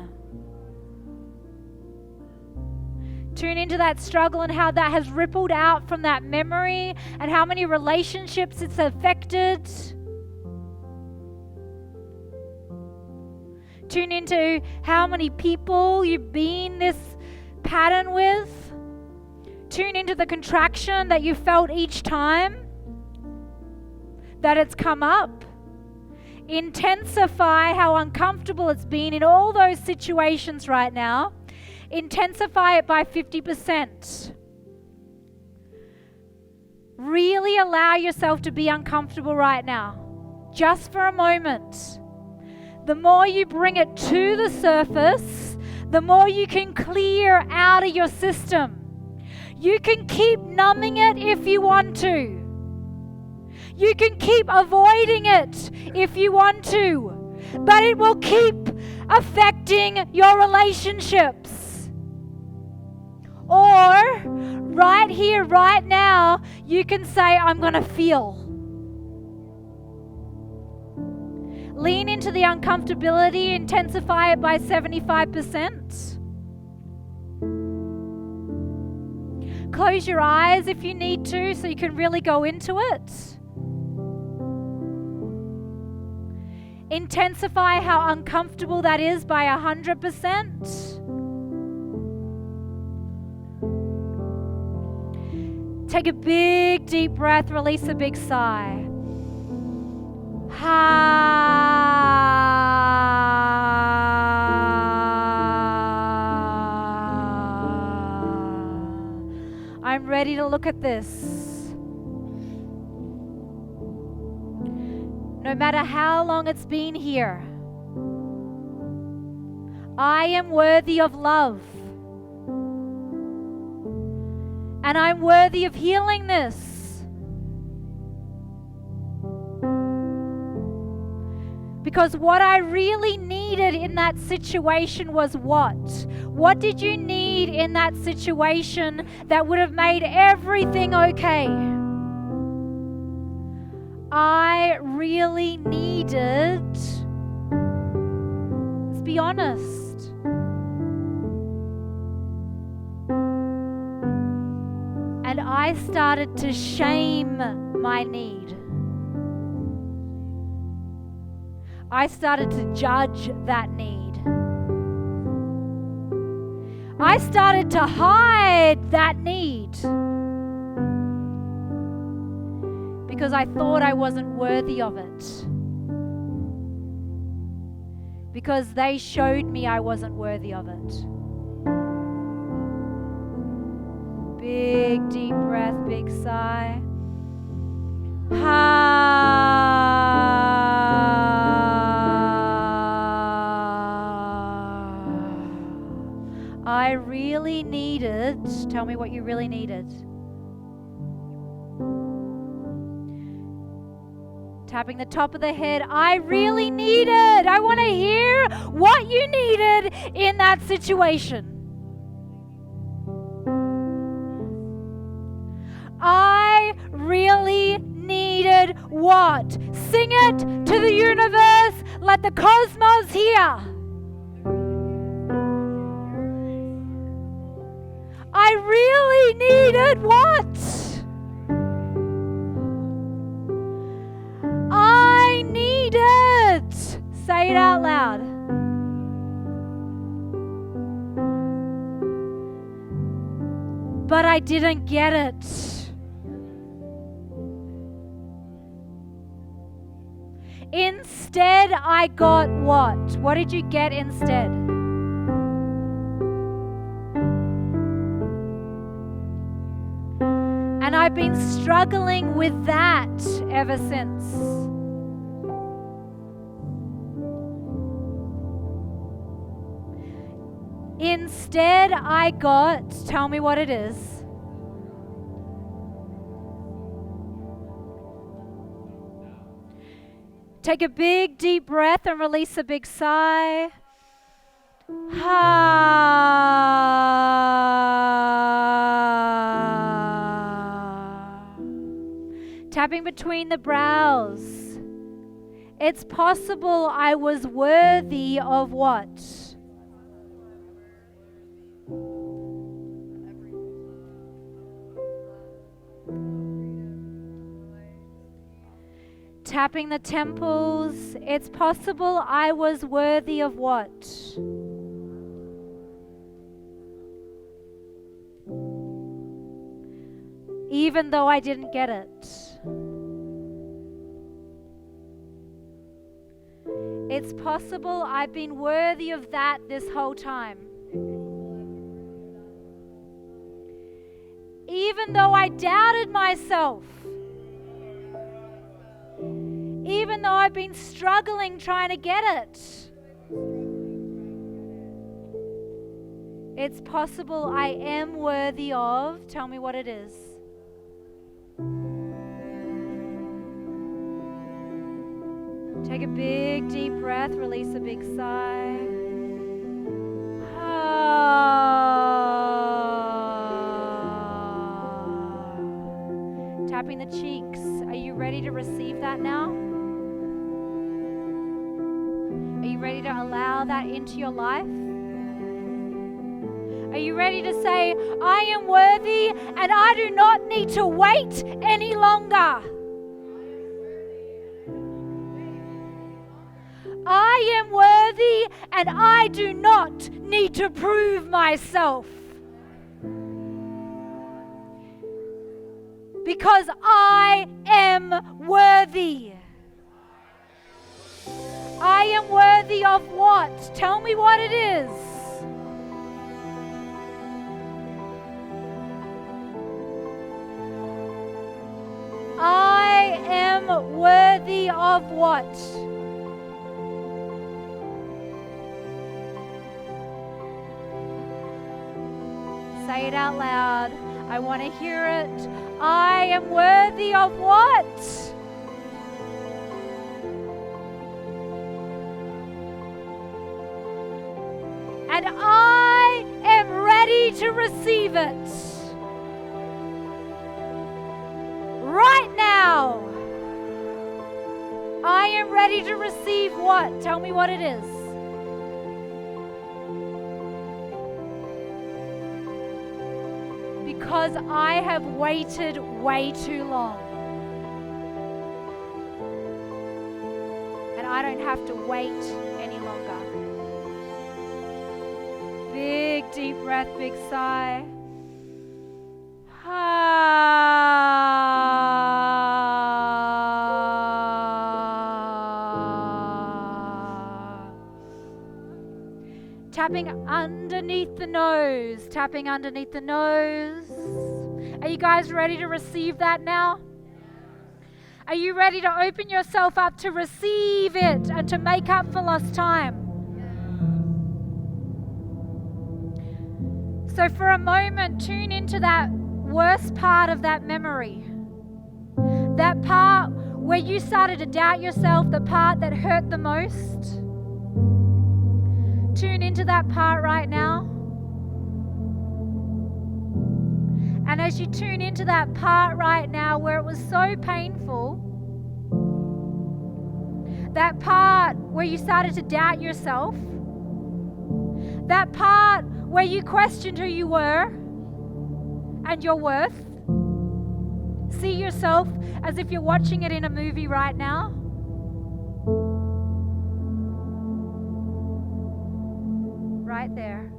Tune into that struggle and how that has rippled out from that memory and how many relationships it's affected. Tune into how many people you've been this pattern with. Tune into the contraction that you felt each time that it's come up. Intensify how uncomfortable it's been in all those situations right now. Intensify it by 50%. Really allow yourself to be uncomfortable right now, just for a moment. The more you bring it to the surface, the more you can clear out of your system. You can keep numbing it if you want to. You can keep avoiding it if you want to, but it will keep affecting your relationships. Or, right here, right now, you can say, I'm going to feel. Lean into the uncomfortability, intensify it by 75%. Close your eyes if you need to so you can really go into it. Intensify how uncomfortable that is by 100%. Take a big deep breath, release a big sigh. I'm ready to look at this. No matter how long it's been here, I am worthy of love. And I'm worthy of healing this. Because what I really needed in that situation was what? What did you need in that situation that would have made everything okay? I really needed, let's be honest, and I started to shame my need. I started to judge that need. I started to hide that need because I thought I wasn't worthy of it. Because they showed me I wasn't worthy of it. Big deep breath, big sigh. I really needed, tell me what you really needed. Tapping the top of the head, I really needed. I want to hear what you needed in that situation. I really needed what? Sing it to the universe. Let the cosmos hear. I really needed what? I needed. Say it out loud. But I didn't get it. Instead, I got what? What did you get instead? And I've been struggling with that ever since. Instead, I got, tell me what it is. Take a big deep breath and release a big sigh. Tapping between the brows. It's possible I was worthy of what? Tapping the temples. It's possible I was worthy of what? Even though I didn't get it. It's possible I've been worthy of that this whole time. Even though I doubted myself. Even though I've been struggling trying to get it. It's possible I am worthy of, tell me what it is. Take a big deep breath, release a big sigh. Tapping the cheeks. Are you ready to receive that now? you ready to allow that into your life? Are you ready to say, I am worthy and I do not need to wait any longer? I am worthy and I do not need to prove myself. Because I am worthy. I am worthy of what? Tell me what it is. I am worthy of what? Say it out loud. I want to hear it. I am worthy of what? And I am ready to receive it. Right now. I am ready to receive what? Tell me what it is. Because I have waited way too long. And I don't have to wait any longer. Big, deep breath, big sigh. Tapping underneath the nose, tapping underneath the nose. Are you guys ready to receive that now? Are you ready to open yourself up to receive it and to make up for lost time? So for a moment, tune into that worst part of that memory. That part where you started to doubt yourself, the part that hurt the most. Tune into that part right now. And as you tune into that part right now where it was so painful, that part where you started to doubt yourself, that part where you questioned who you were and your worth, see yourself as if you're watching it in a movie right now. Right there.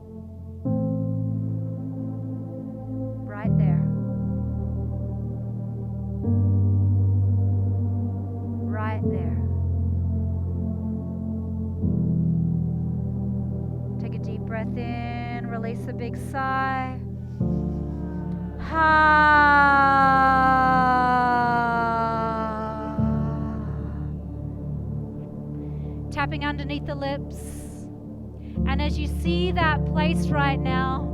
Right there. Right there. Take a deep breath in, release a big sigh. Tapping underneath the lips. And as you see that place right now,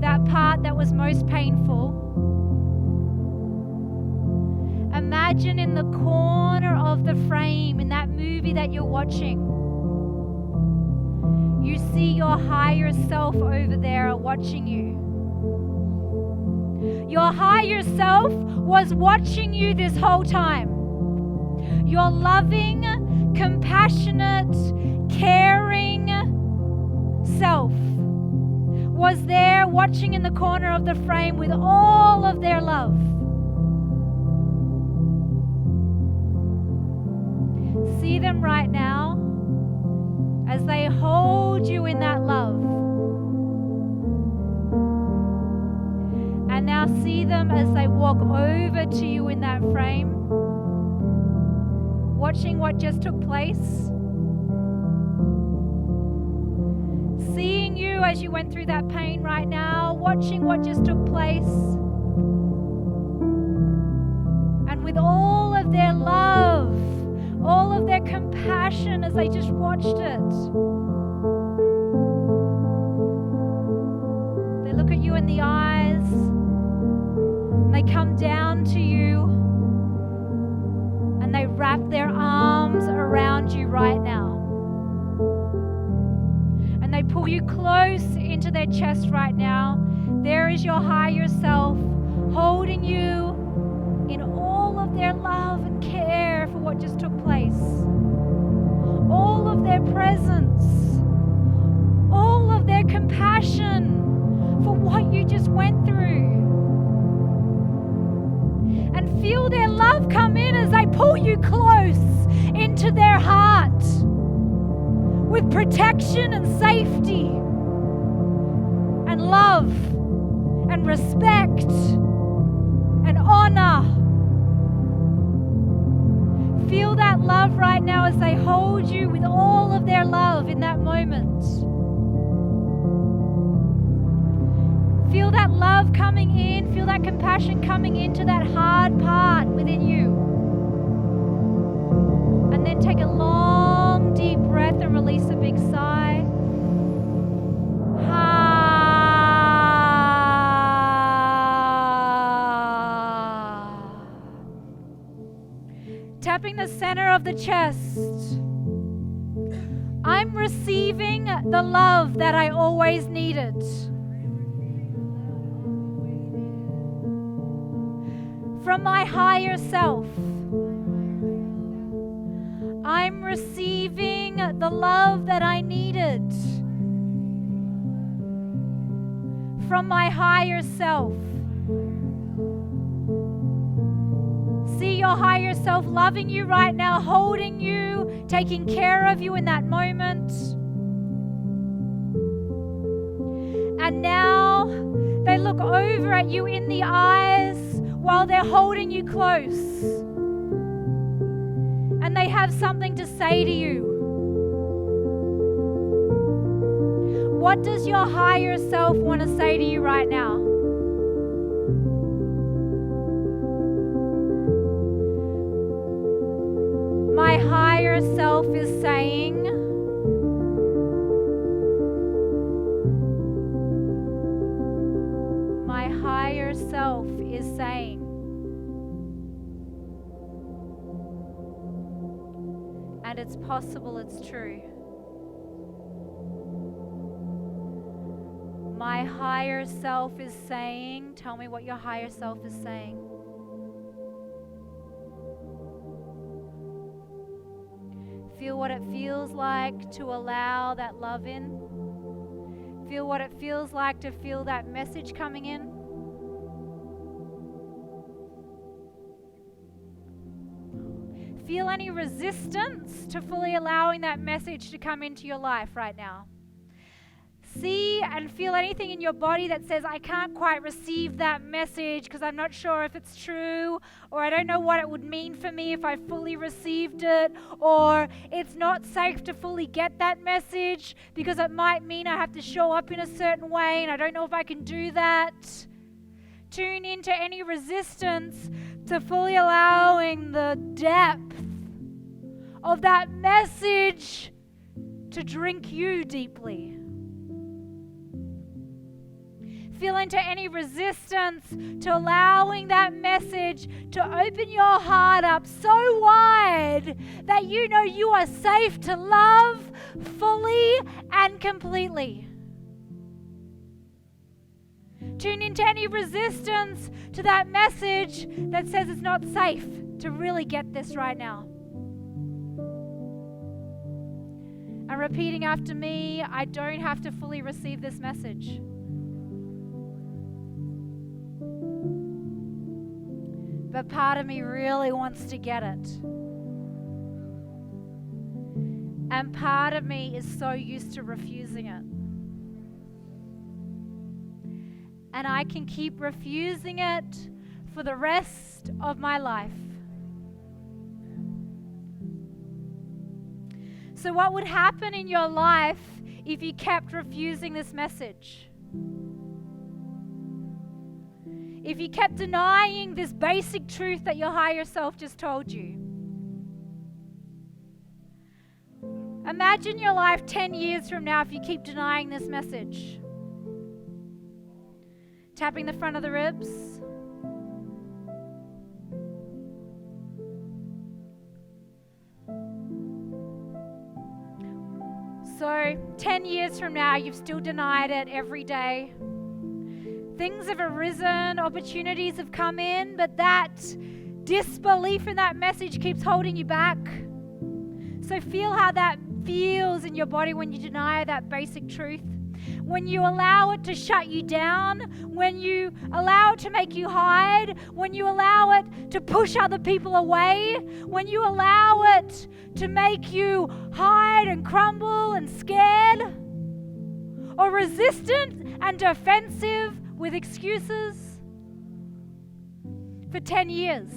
that part that was most painful, imagine in the corner of the frame in that movie that you're watching, you see your higher self over there watching you. Your higher self was watching you this whole time. Your loving, compassionate, caring self was there watching in the corner of the frame with all of their love. See them right now as they hold you in that love. And now see them as they walk over to you in that frame, watching what just took place. Seeing you as you went through that pain right now, watching what just took place. And with all of their love, all of their compassion as they just watched it. They look at you in the eyes, and they come down to you, and they wrap their arms around you right now. And they pull you close into their chest right now. There is your higher self holding you in all of their love and care for what just took place. All of their presence, all of their compassion for what you just went through. And feel their love come in as they pull you close into their heart with protection and safety and love and respect and honor. Feel that love right now as they hold you with all of their love in that moment. Feel that love coming in, feel that compassion coming into that hard part within you. And then take a long, deep breath and release a big sigh. Tapping the center of the chest. I'm receiving the love that I always needed. From my higher self. I'm receiving the love that I needed from my higher self. See your higher self loving you right now, holding you, taking care of you in that moment. And now they look over at you in the eyes while they're holding you close. And they have something to say to you. What does your higher self want to say to you right now? My higher self is saying, my higher self is saying, and it's possible, it's true. My higher self is saying, tell me what your higher self is saying. Feel what it feels like to allow that love in. Feel what it feels like to feel that message coming in. Feel any resistance to fully allowing that message to come into your life right now. See and feel anything in your body that says, I can't quite receive that message because I'm not sure if it's true, or I don't know what it would mean for me if I fully received it, or it's not safe to fully get that message because it might mean I have to show up in a certain way and I don't know if I can do that. Tune into any resistance to fully allowing the depth of that message to drink you deeply. Feel into any resistance to allowing that message to open your heart up so wide that you know you are safe to love fully and completely. Tune into any resistance to that message that says it's not safe to really get this right now. And repeating after me, I don't have to fully receive this message. But part of me really wants to get it. And part of me is so used to refusing it. And I can keep refusing it for the rest of my life. So what would happen in your life if you kept refusing this message? If you kept denying this basic truth that your higher self just told you? Imagine your life 10 years from now if you keep denying this message. Tapping the front of the ribs. So 10 years from now, you've still denied it every day. Things have arisen, opportunities have come in, but that disbelief in that message keeps holding you back. So feel how that feels in your body when you deny that basic truth? When you allow it to shut you down, when you allow it to make you hide, when you allow it to push other people away, when you allow it to make you hide and crumble and scared, or resistant and defensive with excuses for 10 years.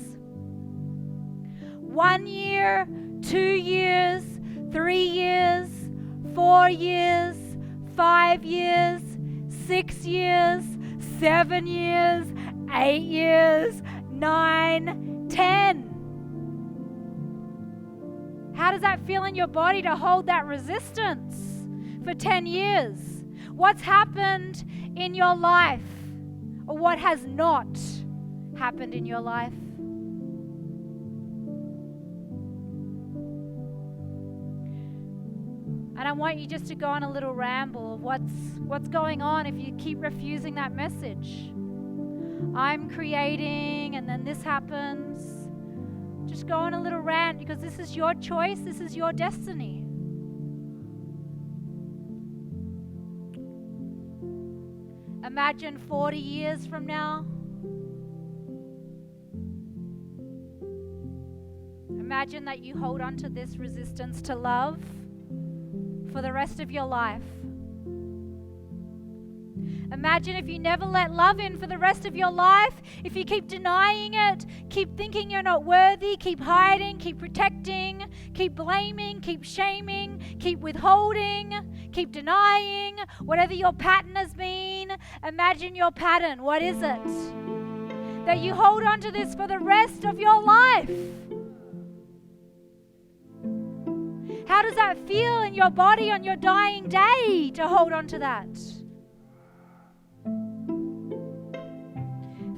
1 year, 2 years, 3 years, 4 years, 5 years, 6 years, 7 years, 8 years, 9, 10. How does that feel in your body to hold that resistance for 10 years? What's happened in your life, or what has not happened in your life? And I want you just to go on a little ramble of what's going on if you keep refusing that message. I'm creating, and then this happens. Just go on a little rant, because this is your choice, this is your destiny. Imagine 40 years from now. Imagine that you hold on to this resistance to love for the rest of your life. Imagine if you never let love in for the rest of your life, if you keep denying it, keep thinking you're not worthy, keep hiding, keep protecting, keep blaming, keep shaming, keep withholding, keep denying, whatever your pattern has been. Imagine your pattern. What is it? That you hold on to this for the rest of your life. How does that feel in your body on your dying day to hold on to that?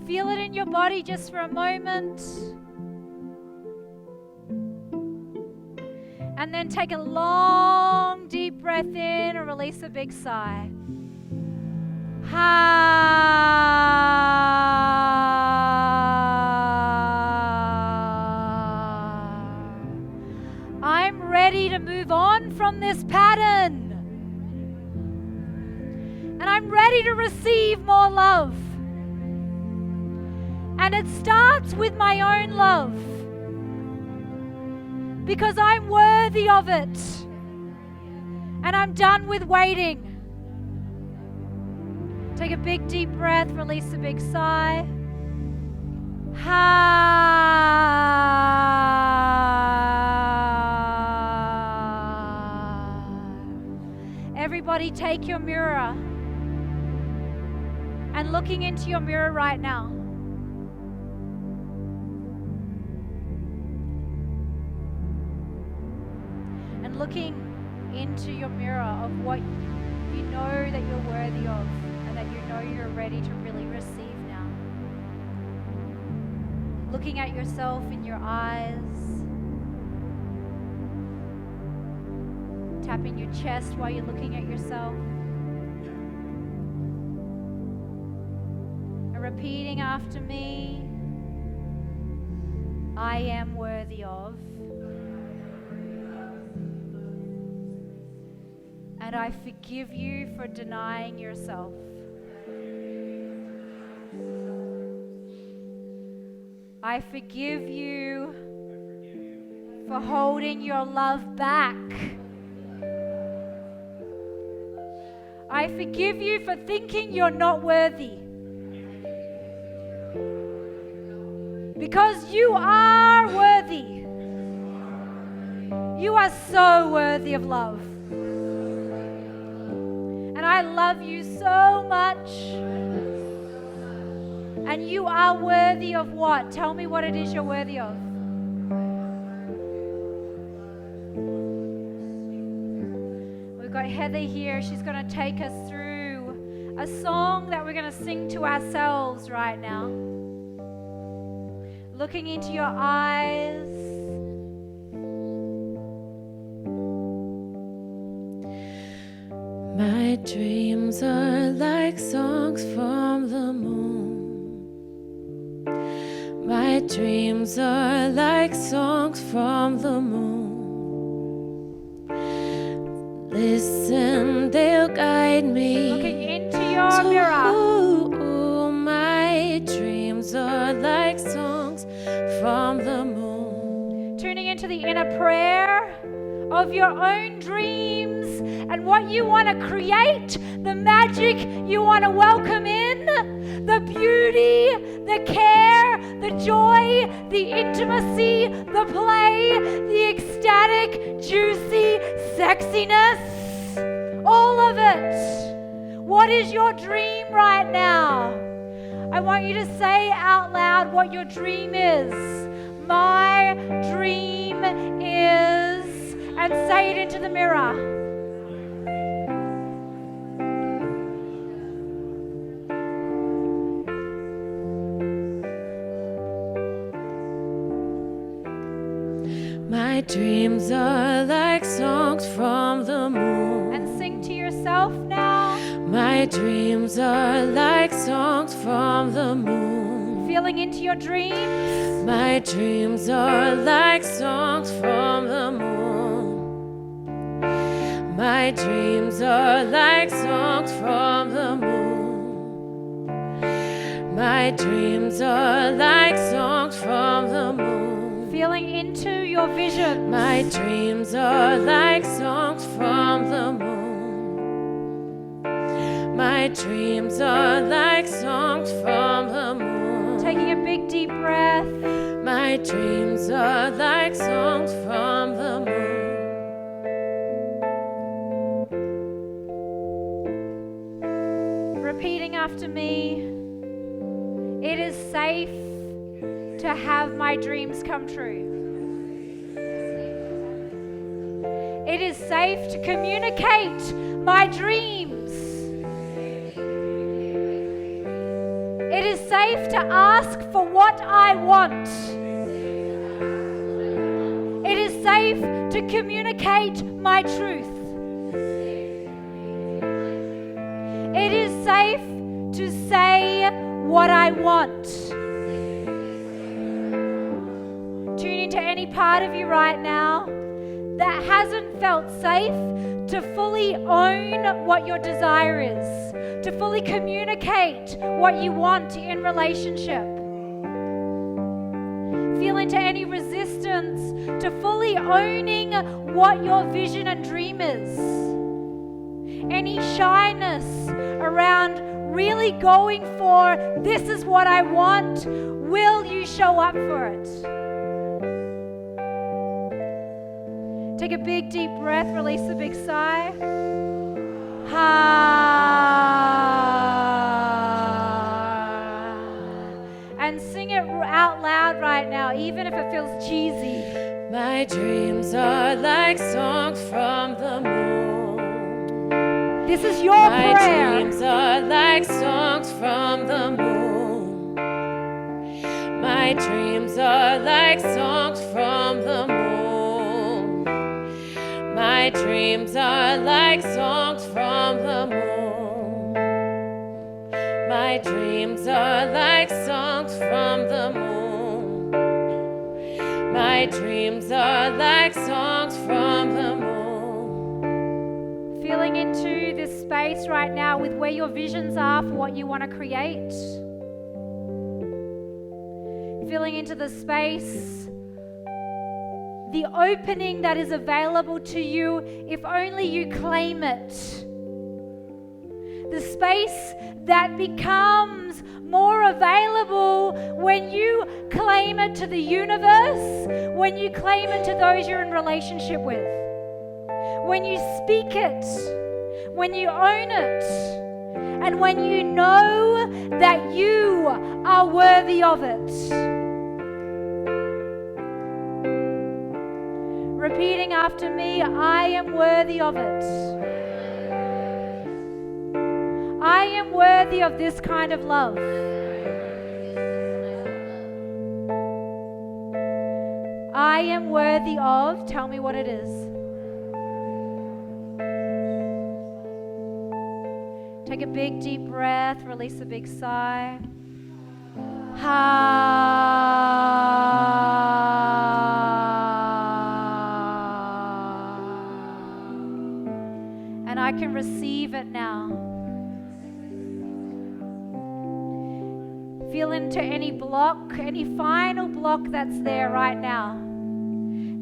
Feel it in your body just for a moment. And then take a long, deep breath in and release a big sigh. I'm ready to move on from this pattern. And I'm ready to receive more love. And it starts with my own love. Because I'm worthy of it. And I'm done with waiting. Take a big deep breath, release a big sigh. Everybody take your mirror and looking into your mirror right now. And looking into your mirror of what you know that you're worthy of and that you know you're ready to really receive now. Looking at yourself in your eyes. Tapping your chest while you're looking at yourself. And repeating after me. I am worthy of. And I forgive you for denying yourself. I forgive you for holding your love back. I forgive you for thinking you're not worthy. Because you are worthy. You are so worthy of love. And I love you so much. And you are worthy of what? Tell me what it is you're worthy of. We've got Heather here. She's going to take us through a song that we're going to sing to ourselves right now. Looking into your eyes. My dreams are like songs from the moon. My dreams are like songs from the moon. Listen, they'll guide me. Looking into your mirror. My dreams are like songs from the moon. Tuning into the inner prayer of your own dreams and what you want to create, the magic you want to welcome in, the beauty, the care, the joy, the intimacy, the play, the ecstatic, juicy sexiness, all of it. What is your dream right now? I want you to say out loud what your dream is. My dream is, and say it into the mirror. My dreams are like songs from the moon. And sing to yourself now. My dreams are like songs from the moon. Feeling into your dreams. My dreams are like songs from the moon. My dreams are like songs from the moon. My dreams are like songs from the moon. Feeling into your vision. My dreams are like songs from the moon. My dreams are like songs from the moon. Taking a big deep breath. My dreams are like songs from the moon. Repeating after me. It is safe to have my dreams come true. It is safe to communicate my dreams. It is safe to ask for what I want. It is safe to communicate my truth. It is safe to say what I want. Tune into any part of you right now that hasn't felt safe to fully own what your desire is, to fully communicate what you want in relationship. Feel into any resistance to fully owning what your vision and dream is. Any shyness around really going for, this is what I want, will you show up for it? Take a big deep breath, release a big sigh. And sing it out loud right now, even if it feels cheesy. My dreams are like songs from the moon. This is your My prayer. dreams are like songs from the moon. My dreams are like songs from the moon. My dreams are like songs from the moon. My dreams are like songs from the moon. My dreams are like songs from the moon. Feeling into this space right now with where your visions are for what you want to create. Feeling into the space, the opening that is available to you if only you claim it. The space that becomes more available when you claim it to the universe, when you claim it to those you're in relationship with, when you speak it, when you own it, and when you know that you are worthy of it. Repeating after me, I am worthy of it. I am worthy of this kind of love. I am worthy of, tell me what it is. Take a big deep breath, release a big sigh. and I can receive it now. Feel into any block, any final block that's there right now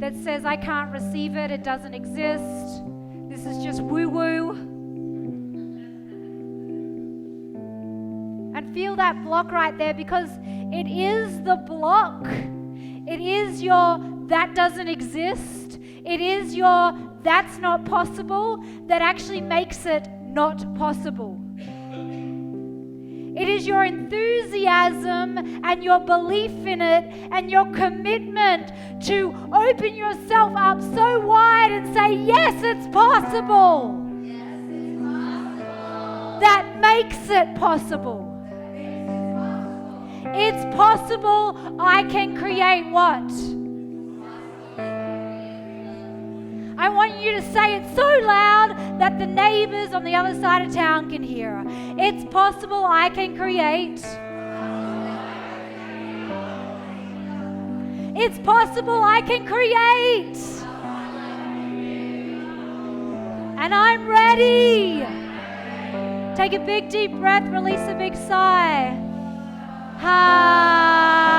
that says, I can't receive it, it doesn't exist, this is just woo-woo. And feel that block right there, because it is the block. It is your that doesn't exist. It is your that's not possible that actually makes it not possible. It is your enthusiasm and your belief in it and your commitment to open yourself up so wide and say, yes, it's possible. Yes, it's possible. That makes it possible. It's possible I can create what? I want you to say it so loud that the neighbors on the other side of town can hear. It's possible I can create. It's possible I can create. And I'm ready. Take a big deep breath, release a big sigh. Ha.